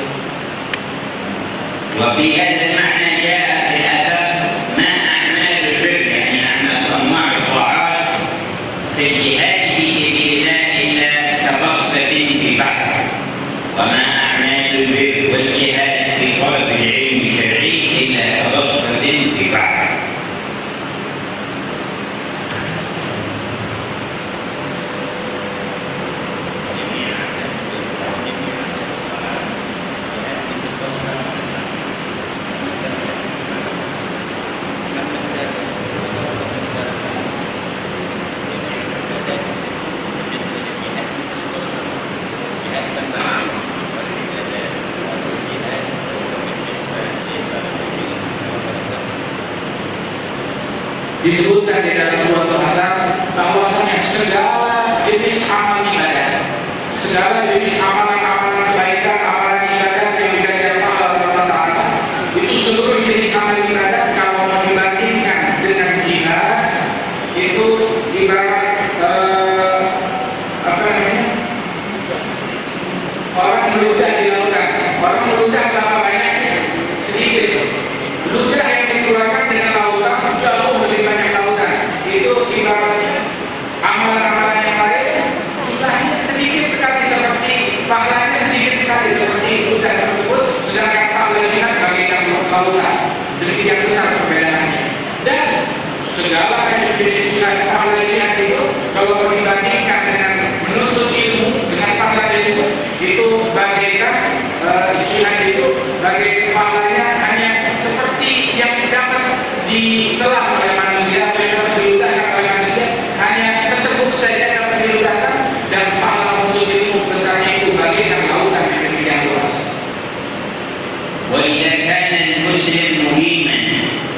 وفي هذا المعنى جاء في الأثر ما أعمال البر يعني أعمال أنواع الطاعات في الجهاد في سبيل الله إلا كبسطة في بحر وما أعمال البر والجهاد في طلب العلم الشرعي إلا كبسطة في بحر. Disebutkan di dalam suatu hadis bahwasanya segala jenis amal ibadah, segala jenis amalan-amalan kebaikan, amalan ibadah yang diganjar pahala Allah Taala, itu seluruh jenis amal ibadah kalau mau dibandingkan dengan jihad itu ibarat orang meludah di lautan. Orang meludah berapa banyak sih? Sedikit. Ludah yang dikeluarkan dengan lautan jauh lebih banyak lautan. Itu ibaratnya amalan-amalan yang lain jumlahnya sedikit sekali seperti pahalanya sedikit sekali seperti ludah tersebut, sedangkan pahala jihad bagaikan lautan. Demikian besar perbedaannya. Dan segala jenis jihad pahala jihad itu kalau dibandingkan dengan menuntut ilmu dengan pahala ilmu itu bagaikan jihad itu bagaikan pahalanya hanya seperti yang dapat ditelan oleh manusia atau yang dapat diludahkan oleh manusia, hanya seteguk saja dapat diludahkan, dan pahala menuntut ilmu besarnya itu bagaikan lautan yang demikian luas. وإذا كان المسلم مهيما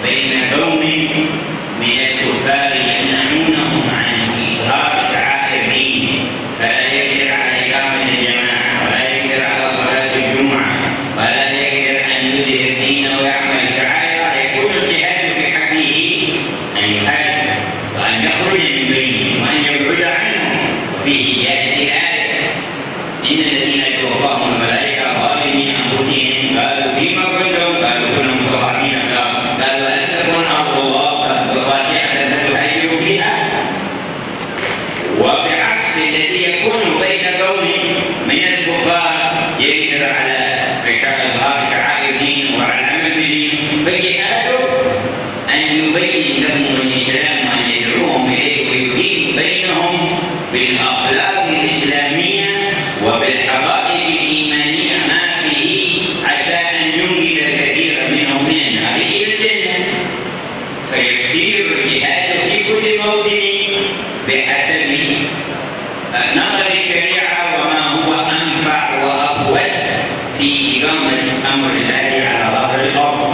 بين قوم من الكفار يمنعونهم عن إظهار شعائر دينه فلا يقدر على إقامة الجماعة ولا يقدر على صلاة الجمعة ولا يقدر أن يظهر دينه ويعمل شعائره، يكون الجهاد في حقه أن يهاجر وأن يخرج من بينهم وأن يبعد عنهم. وفيه جاءت الآية: إن الذين توفاهم الملائكة ظالمي أنفسهم قالوا فيما كنتم؟ قالوا كنا مستضعفين في الأرض قالوا ألم تكن أرض الله واسعة فتهاجروا فيها. وبعكس الذي يكون بين قوم من الكفار يقدر على إظهار شعائر دينه وعلى العمل بدينه، فجهاده أن يبين لهم الإسلام وأن يدعوهم إليه ويقيم بينهم بالأخلاق الإسلامية وبالحقائق الإيمانية ما به عسى أن ينقذ كثيرا منهم من النار إلى الجنة. فيسير الجهاد في كل موطن بحسب نظر الشريعة وما هو أنفع وأفضل في إقامة أمر الله على ظهر الأرض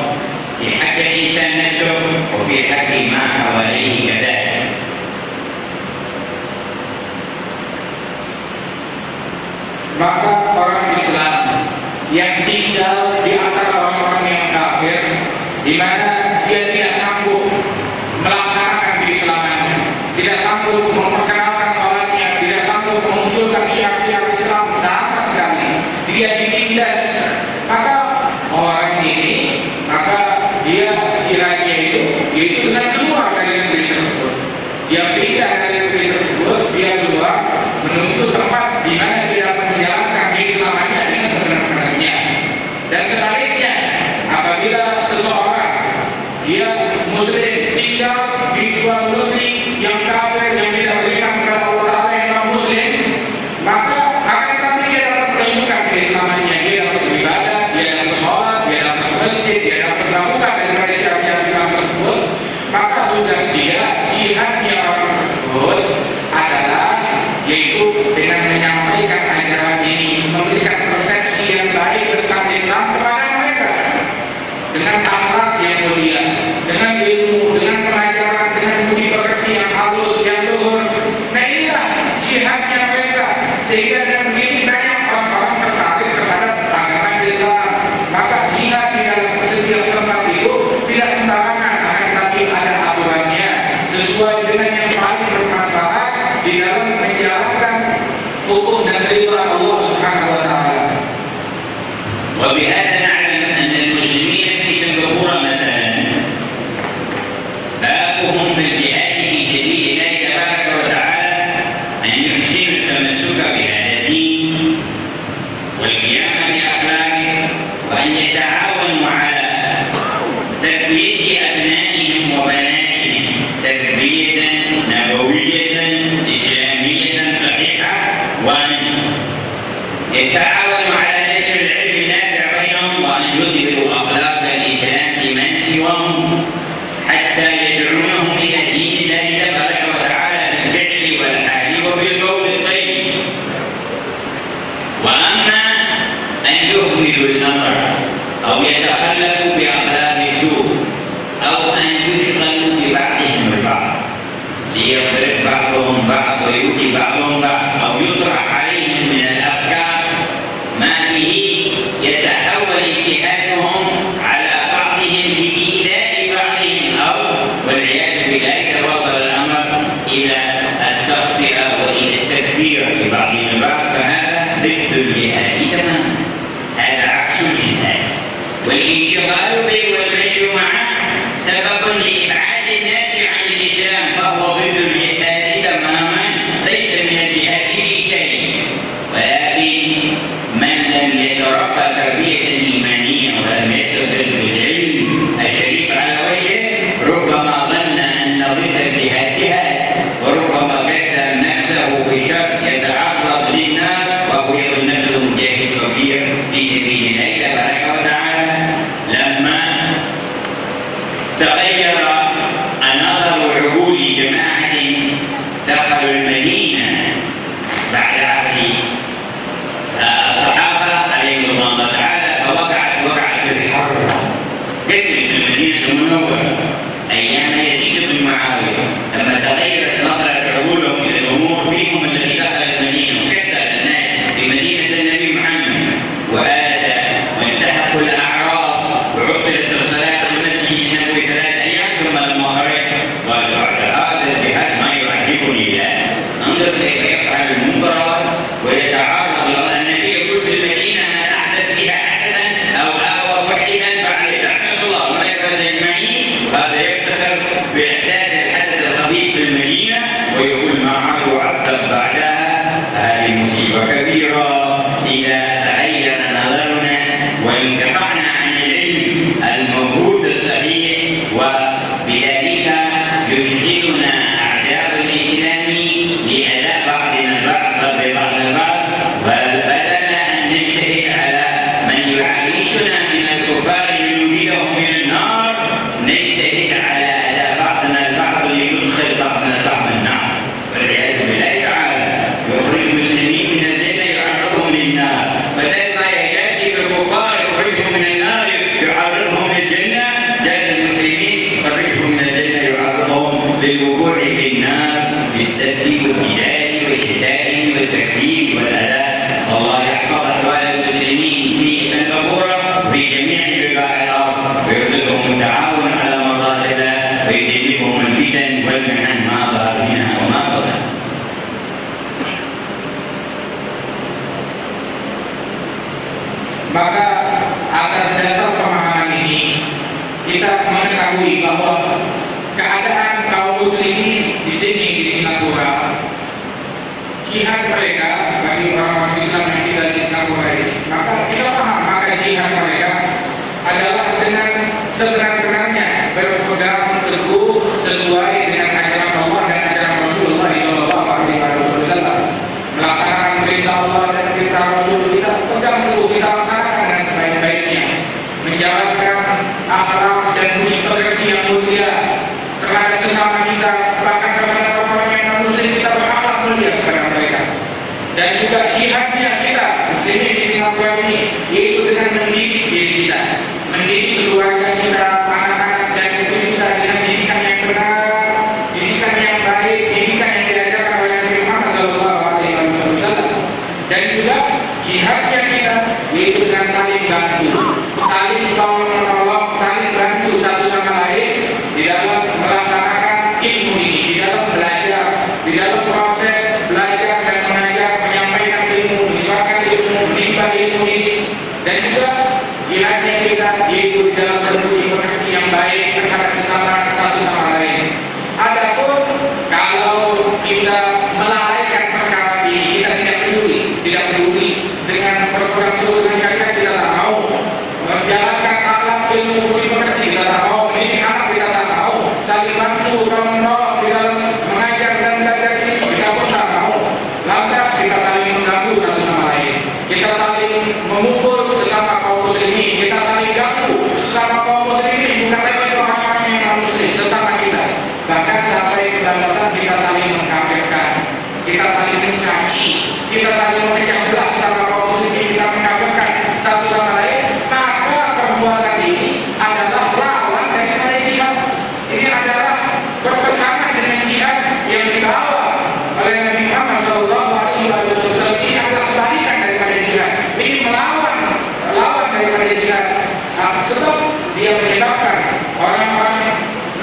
في حق الإنسان نفسه وفي حق ما حواليه كذلك. Maka orang Islam yang tinggal di antara orang-orang yang kafir, di mana dia tidak sanggup melaksanakan keislamannya, tidak sanggup memperkenalkan sholatnya, tidak sanggup memunculkan syiar-syiar Islam sama sekali, dia ditindas, maka orang ini, maka dia jihadnya itu, yaitu dengan keluar dari negeri tersebut. Dia pindah dari negeri tersebut, dia hukum dan keridhaan Allah Subhanahu wa taala. وبهذا نعلم أن المسلمين في سنغافورة مثلا بابهم في الجهاد في سبيل الله تبارك وتعالى أن يحسنوا التمسك بهذا الدين والقيام بأخلاقه وأن يتعاونوا على تربية أبنائهم وبناتهم تربية نبوية إسلامية صحيحة، وأن يتعاونوا على نشر العلم النافع بينهم، وأن يظهروا أخلاق الإسلام لمن سواهم حتى يدعونهم إلى دين الله تبارك وتعالى بالفعل والحال وبالقول الطيب. وأما أن يهملوا الأمر أو يتخلفوا بأخلاق السوء أو أن يشغلوا ببعضهم البعض ليضرب بعضهم بعض ويؤذي بعضهم بعض أو يطرح عليهم من الأفكار ما به يتحول اجتهادهم على بعضهم لإيذاء بعضهم أو والعياذ بالله وصل الأمر إلى التخطئة وإلى التكفير لبعضهم البعض، فهذا ضد الجهاد تماما، هذا عكس الجهاد. والانشغال به والمشي معه سبب لإبعاد الناس عن الإسلام، فهو ضد الجهاد تماما، ليس من الجهاد في شيء. ولكن من لم يتربى تربية إيمانية ولم يتصل بالعلم الشريف على وجهه ربما ظن أن ضد الجهاد جهاد، وربما كثر نفسه في شر يتعرض للنار وهو يظن نفسه مجاهد كبير في سبيل الله تبارك وتعالى. لما تغير نظر عقول جماعة دخلوا المدينة بعد عهد الصحابة عليهم رضوان الله تعالى، فوقعت الحرة كثرت المدينة المنورة أيام يزيد بن معاوية، لما تغيرت نظرة عقولهم إلى الأمور فيهم الذي دخل المدينة وكثر الناس في مدينة النبي محمد وآتى وانتهكوا الأعراض وعطلت الصلاة في المسجد النبوي 3 أيام، ثم لما خرج قال بعد هذا الجهاد ما يعجبني لا انظر كيف يفعل المنكرات ويتعرض له. النبي يقول في المدينة ما أحدث فيها حدثا أو آوى محدثا فعليه لعنة الله وملائكته أجمعين، وهذا يفتخر بإحداث الحدث الخبيث في المدينة ويقول ما عاد يعذب بعدها. هذه مصيبة كبيرة إذا تغير نظرنا وانقطعنا عن العلم الموجود الصحيح، وبذلك يشغلنا أعداء الإسلام لأذى بعضنا البعض ضد بعض البعض، وبدل أن نجتهد على من يعايشنا من الكفار لنريدهم من النار نجتهد على أذى بعضنا البعض لندخل بعضنا البعض النار، والعياذ بالله تعالى يخرج المسلمين من الجنة يعرضهم للنار، بدل ما يأتي بالكفار يخرجهم من النار يعرضهم للجنة، جاء المسلمين يخرجهم من الجنة يعرضهم للوقوع في النار بالسب والجدال والشتائم والتكفير والأذى. الله يحفظ أحوال المسلمين في سنغافورة وفي جميع بقاع الأرض ويرزقهم التعاون على مرضات الله ويجنبهم الفتن والمحن ما ظهر منها وما بطن. Maka atas dasar pemahaman ini kita mengetahui bahwa keadaan kaum muslimin di sini di Singapura, jihad mereka bagi orang-orang Islam yang tinggal di Singapura ini, maka kita paham maka jihad mereka adalah dengan sebenar-benarnya berpegang teguh sesuai dengan ajaran Allah dan ajaran Rasulullah SAW, melaksanakan perintah Allah dan perintah Rasul kita pegang teguh, kita laksanakan dengan sebaik-baiknya, menjalankan akhlak dan budi pekerti yang mulia terhadap sesama kita, bahkan kepada orang yang non-muslim kita berakhlak mulia kepada mereka. Dan juga jihadnya kita muslimin di Singapura ini yaitu dengan mendidik diri kita, mendidik keluarga kita, anak-anak dan istri kita dengan didikan yang benar, didikan yang baik, didikan yang diajarkan oleh Nabi Muhammad SAW. Dan juga jihadnya kita yaitu dengan saling bantu, saling tolong-menolong, saling bantu satu sama lain di dalam melaksanakan ilmu ini, di dalam belajar, di dalam proses belajar dan mengajar, menyampaikan dan juga jihadnya kita yaitu dalam berbudi pekerti yang baik antara sesama satu sama lain. Adapun kalau kita melalaikan perkara ini, kita tidak peduli dengan perbuatan turunan syariat, kita tak mau menjalankan akhlak ilmu budi pekerti, kita tak mau ini anak, kita tak mau saling bantu dan menolong di dalam mengajar dan belajar ini, kita pun tak mau. Lantas kita saling mengganggu satu sama lain, kita saling memukul sesama kaum muslimin, kita saling ganggu sesama kaum muslimin, bukan lagi orang-orang yang muslim sesama kita. Bahkan sampai kebablasan kita saling mengkafirkan, kita saling mencaci, kita saling memecah belah sesama kaum muslimin, kita mengkafirkan satu sama lain. Maka perbuatan ini adalah lawan daripada jihad. Ini adalah bertentangan dengan jihad yang dibawa oleh Nabi Muhammad SAW. Ini adalah kebalikan daripada jihad. Ini melawan daripada jihad. Sebab dia menyebabkan orang-orang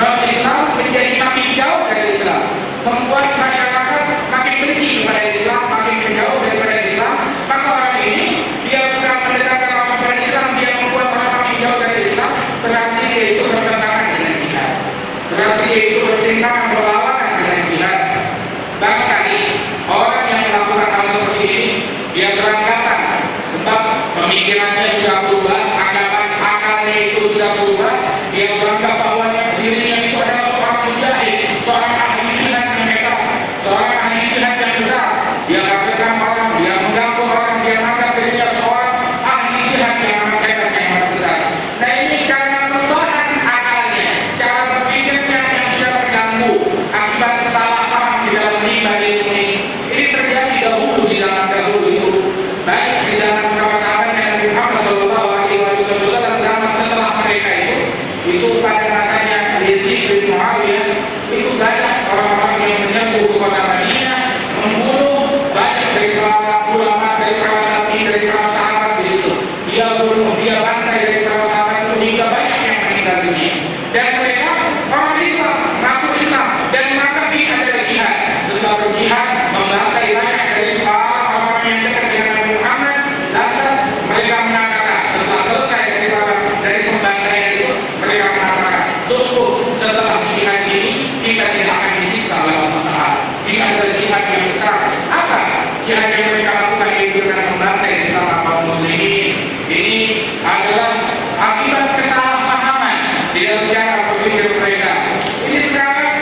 non-Islam menjadi makin jauh dari Islam, membuat masyarakat makin benci kepada Islam, makin menjauh daripada Islam. Maka orang ini dia bukan mendekatkan orang kepada Islam, dia membuat orang makin jauh dari Islam. Berarti dia itu bertentangan dengan jihad, berarti dia itu bersintangan berlawanan dengan jihad. Barangkali orang yang melakukan hal seperti ini dia beranggapan, sebab pemikirannya sudah berubah, akalnya itu sudah berubah. Dia beranggap bahwa dirinya itu adalah seorang mujahid, seorang ahli jihad yang hebat, seorang ahli jihad yang besar. Dia kafirkan orang, dia mengganggu orang, dia menganggap dirinya seorang ahli jihad yang amat hebat, yang amat besar. Nah ini karena perubahan akalnya, cara berpikirnya yang sudah terganggu akibat salah paham di dalam rimba ilmu ini. Ini terjadi dahulu, di zaman dahulu itu, baik di zaman para sahabatnya Nabi Muhammad SAW, zaman setelah mereka itu pada masanya Yazid bin Muawiyah, itu banyak orang-orang yang menyerbu ke kota Madinah, membunuh banyak dari para ulama, dari para nabi, dari para sahabat di situ. Dia bunuh, dia bantai dari para sahabat itu hingga banyak yang meninggal dunia. Dan mereka orang Islam, mengaku Islam dan menganggap ini adalah jihad. Setelah berjihad membantai banyak dari para orang yang dekat dengan Nabi Muhammad. Lantas mereka mengatakan setelah selesai dari pembantaian itu, mereka mengatakan, sungguh setelah jihad ini kita tidak akan disiksa oleh Allah Ta'ala. Ini adalah jihad yang besar. Apa jihad yang mereka lakukan itu dengan membantai sesama kaum muslimin? Ini adalah akibat kesalahpahaman di dalam cara berpikir mereka. Ini sekarang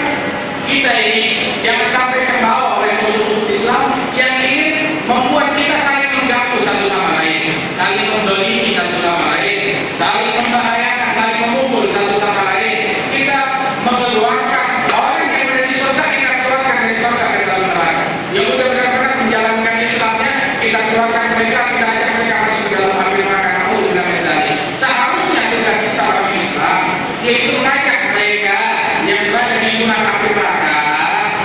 kita ini jangan sampai terbawa oleh musuh Islam yang ingin membuat kita saling mengganggu satu sama lain, saling mendolimi satu sama lain, saling membahayakan, saling memukul satu sama lain. Kita mengeluarkan orang yang berada di surga, kita keluarkan dari surga ke dalam neraka. Yang sudah benar-benar menjalankan Islamnya, kita keluarkan mereka, kita ajak mereka masuk ke dalam api neraka. Seharusnya tugas kita orang Islam yaitu mengajak mereka yang berada di zona api neraka,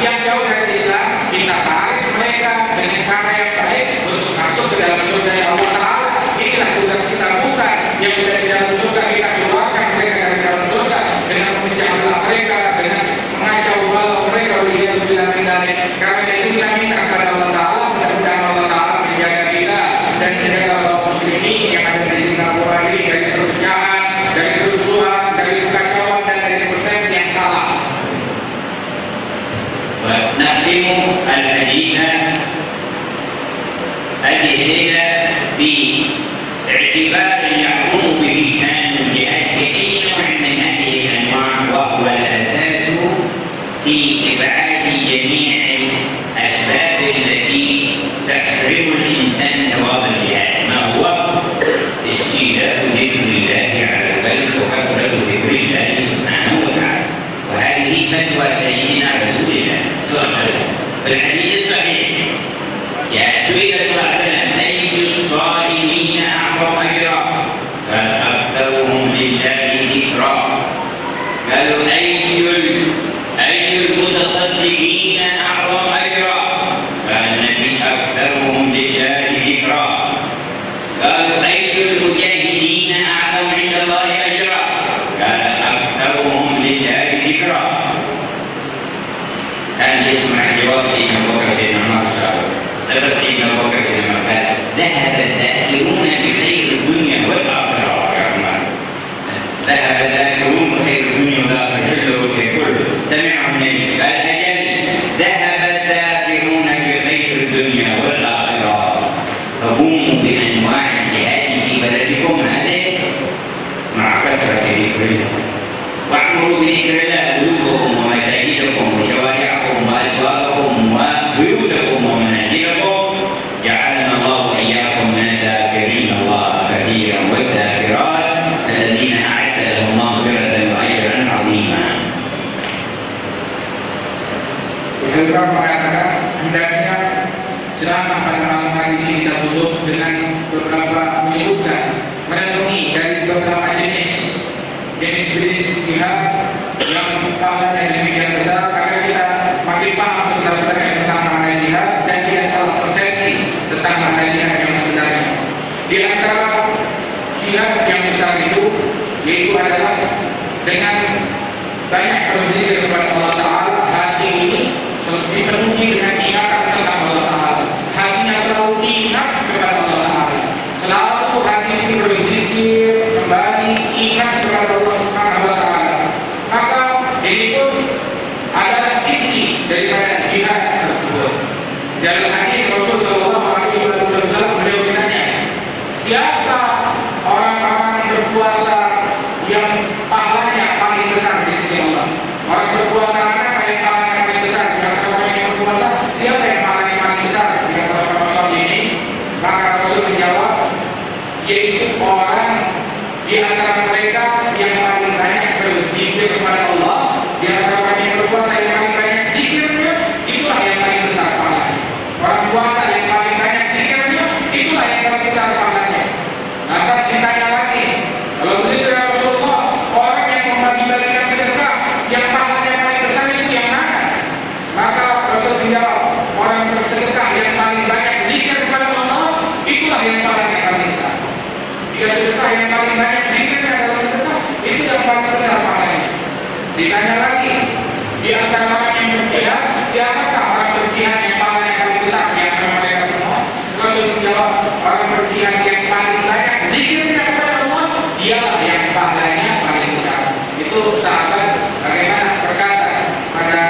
yang jauh dari Islam, kita tarik mereka dengan cara yang baik untuk masuk ke dalam surga yang Allah Ta'ala. Inilah tugas kita, bukan yang berada di dalam surga kita keluarkan mereka dari dalam surga dengan memecah belah mereka, dengan mengacau balau mereka. Karena itu kita minta kepada Allah Ta'ala, mudah-mudahan Allah Ta'ala menjaga kita dan menjaga kaum muslimin yang ada di Singapura ini dari perpecahan, dari kerusuhan, dari kekacauan dan dari persepsi yang salah. ونختم الحديث هذه الليلة باعتبار يعظم به شأن الجهاد في أي نوع من هذه الأنواع، وهو الأساس في إبعاد جميع الأسباب التي تحرم الإنسان ثواب الجهاد. ما هو استيلاء ذكر الله على القلب وكثرة ذكر الله سبحانه وتعالى. وهذه فتوى سيدنا رسول الله صلى الله عليه وسلم في الحديث الصحيح. يا سئل صلى الله عليه وسلم أي الصائمين أعظم أجرا؟ قال أكثرهم لله ذكرا. قالوا أي المتصدقين أعظم أجرا؟ قال النبي أكثرهم لله ذكرا. قالوا أي المجاهدين أعظم عند الله أجرا؟ قال أكثرهم لله ذكرا. كان يسمع جواب سيدنا أبو بكر سيدنا عمر ثبت سيدنا أبو بكر سيدنا عمر قال ذهب الذاكرون بخير الدنيا الدنيا والآخرة فقوموا بأنواع الجهاد في بلدكم هذه مع كثرة ذكر الله واعمروا بذكر الله قلوبكم ومساجدكم وشوارعكم وأسواقكم وبيوتكم ومنازلكم جعلنا الله وإياكم من الذاكرين الله كثيرا والذاكرات الذين أعد لهم مغفرة وأجرا عظيما. Beliau mengatakan hendaknya ceramah pada malam hari ini kita tutup dengan beberapa menyebutkan merenungi dari beberapa jenis jihad yang pahalanya demikian besar agar kita makin paham sebenarnya tentang makna jihad dan tidak salah persepsi tentang makna jihad yang sebenarnya. Di antara jihad yang besar itu yaitu adalah dengan banyak berzikir kepada Allah Ta'ala. Hati ini dipenuhi dengan ingatan tentang Allah Ta'ala. Hatinya selalu ingat kepada Allah Ta'ala. Selalu hati ini berzikir kembali ingat kepada Allah Subhanahu Wa Ta'ala. Maka ini pun adalah inti daripada jihad tersebut. Dalam hadis Rasul Sallallahu Alaihi Wasallam beliau bertanya, siapa orang-orang berpuasa yang pahalanya paling besar di sisi Allah? Orang berpuasa mana yang pahalanya paling besar? Orang yang berpuasa siapa yang pahalanya paling besar? Dengan beberapa soal ini, maka Rasul menjawab, yaitu orang di antara mereka yang paling banyak berzikir kepada Allah, di antara orang yang berpuasa yang paling banyak zikirnya, itulah yang paling besar pahalanya. Orang puasa yang paling banyak zikirnya, itulah yang paling besar pahalanya. Maka ditanya lagi, kalau begitu ya Rasulullah, orang yang membagi-bagikan sedekah yang pahalanya paling besar itu yang mana? Maka Rasul menjawab, orang bersedekah yang paling banyak zikir kepada Allah, itulah yang pahalanya paling besar. Jika sedekah yang paling banyak zikirnya adalah sedekah, itu yang paling besar pahalanya. Ditanya lagi, di antara orang yang berjihad, siapakah orang berjihad yang pahalanya paling besar di antara mereka semua? Rasul menjawab, orang berjihad yang paling banyak zikirnya kepada Allah, dialah yang pahalanya paling besar. Itu sahabat bagaimana berkata pada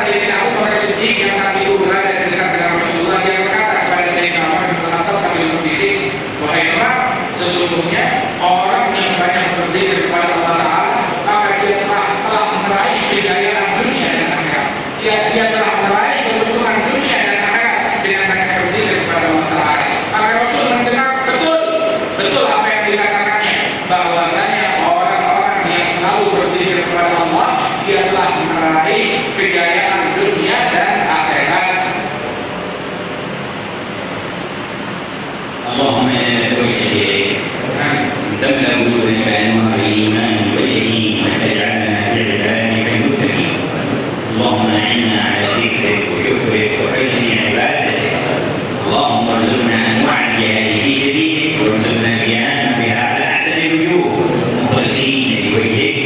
Sayyidina Abu Bakar Siddiq yang saat itu berada di dekat dengan Rasulullah, dia berkata kepada Sayyidina Umar bin Khattab sambil berbisik, wahai Umar, sesungguhnya orang yang banyak berzikir kepada Allah Ta'ala, maka dia telah meraih kejayaan dunia dan akhirat. Dia telah meraih keuntungan dunia dan akhirat dengan banyak berzikir kepada Allah Ta'ala. Maka Rasul mendengar betul apa yang dikatakannya, bahwasanya orang-orang yang selalu berzikir kepada Allah, dia telah meraih kejayaan dunia dan akhirat. اللهم انا نتوجه اليك تملا قلوبنا بانوار الايمان واليقين وتجعلنا في عبادك المتقين. اللهم اعنا على ذكرك وشكرك وحسن عبادتك. اللهم ارزقنا انواع الجهاد في سبيلك وارزقنا القيام بها على احسن الوجوه مخلصين لوجهك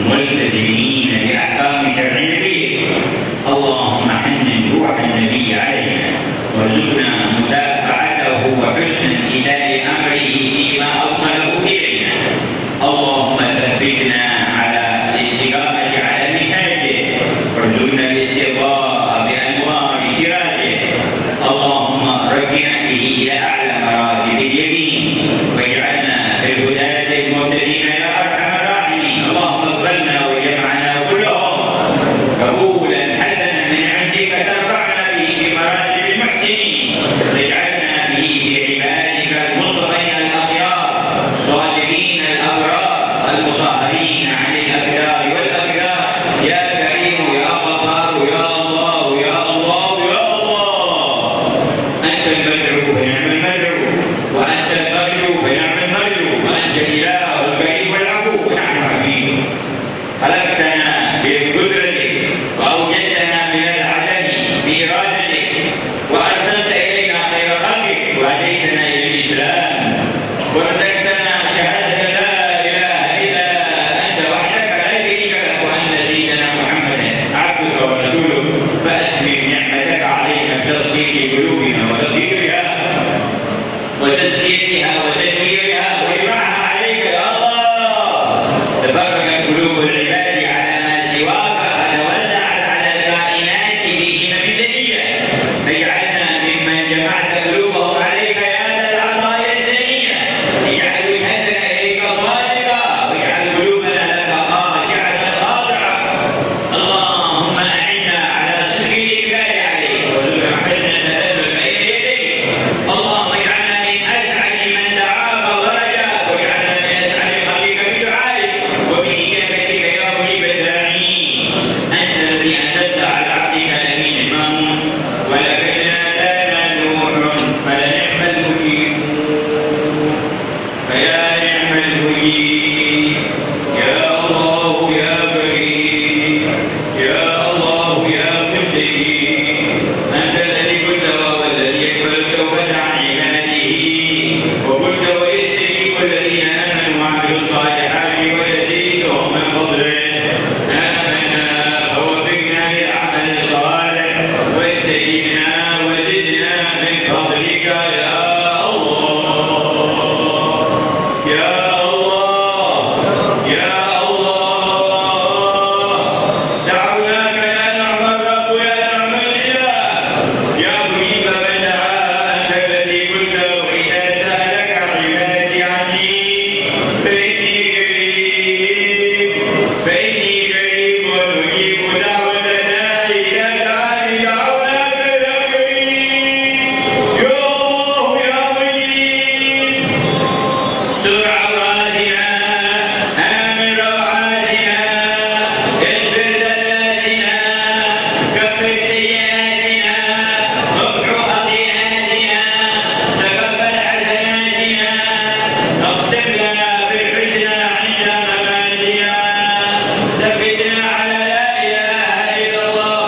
ملتزمين باحكام شرع نبيك. اللهم حنن روح النبي علينا وارزقنا وحسن امتثال امره فيما اوصله الينا. اللهم يا الله يا مشتكي أنت الذي قلت وهو الذي يقبل التوبة عن عباده وقلت ويزيد الذين آمنوا وعملوا الصالحات ويزيدهم من فضله آمنا فوفقنا للعمل الصالح واستجبنا وزدنا من فضلك يا الله يا الله يا دعوناك يا نعم الرب يا نعم الإله يا مجيب من دعا أنت الذي قلت وإذا سألك عبادي عني فإني قريب ونجيب دعوة الداعي إذا دعاني دعوناك يا كريم يا الله يا مجيب استر عوراتنا آمن روعاتنا اغفر زلاتنا كفر سيئاتنا امحو خطيئاتنا تقبل حسناتنا اختم لنا بالحسنى عند مماتنا ثبتنا على لا اله الا الله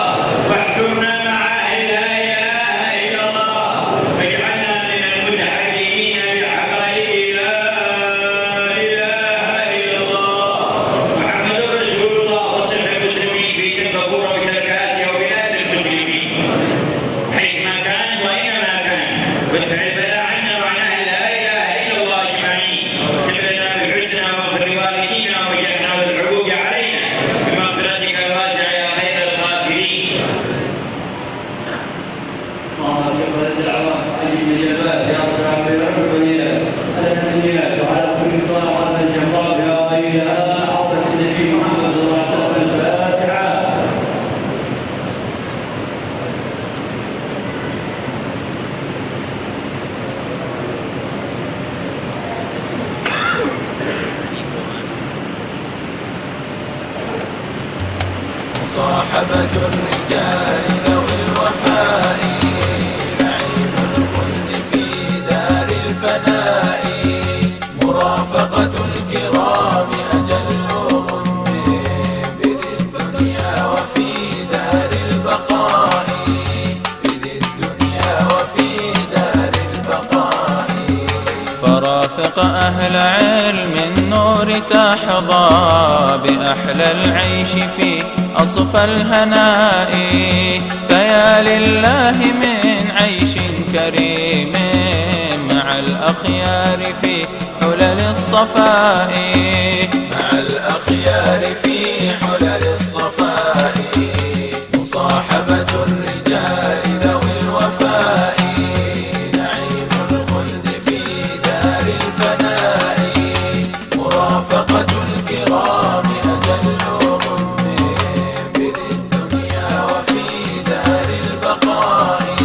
واحشرنا مع اهل لا اله الا الله واجعلنا من المتحدثين بحقائق لا اله الا الله محمد رسول الله وصحبه المسلمين في سنغافوره وشرق اسيا وبلاد المسلمين حيثما كان واينما كان وادفع البلاء عنا وعن اهل لا اله الا الله اجمعين سر لنا بالحسنى واغفر لوالدينا واجعلنا والعقوق علينا بمغفرتك الواسعه يا خير الغافرين. اللهم اجب الدعوات اجب الاجابات يا رب العالمين والبنيات على الدنيات وعلى كل صلاه الجبار يا الى حضره النبي محمد صلى الله عليه وسلم. الفاتحه. مصاحبة الرجال ذوي الوفاء نعيم الخلد في دار الفناء مرافقة الكرام أجل غنم بذي الدنيا وفي دار البقاء بذي الدنيا وفي دار البقاء فرافق أهل علم النور تحظى بأحلى العيش في أصفى الهناء فيا لله من عيش كريم مع الأخيار في حلل الصفاء مع الأخيار في حلل الصفاء مصاحبة الرجال ذوي الوفاء نعيم الخلد في دار الفناء مرافقة الكرام أجل غنم بذي الدنيا وفي دار البقاء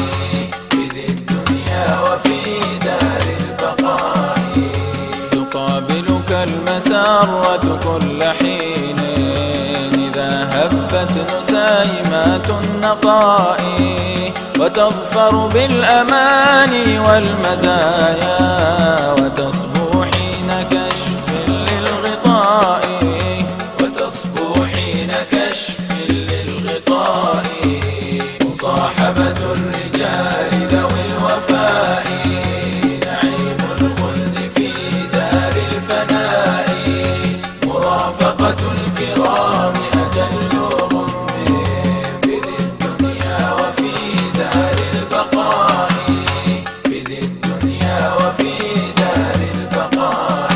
بذي الدنيا وفي دار البقاء تقابلك المسرة كل حين إذا هبت نسيمات النقاء وتظفر بالأماني والمزايا وتصبو حين كشف للغطاء وتصبو حين كشف للغطاء مصاحبة الرجال ذوي الوفاء نعيم الخلد في دار الفناء مرافقة الكرام أجل غنم بذي الدنيا وفي دار البقاء بذي الدنيا وفي دار البقاء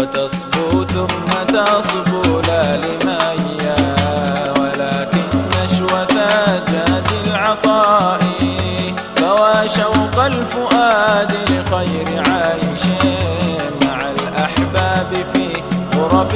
وتصبو ثم تصبو لا لميا ولكن نشوة جاد العطاء فوا شوق الفؤاد لخير عيش مع الأحباب في غرف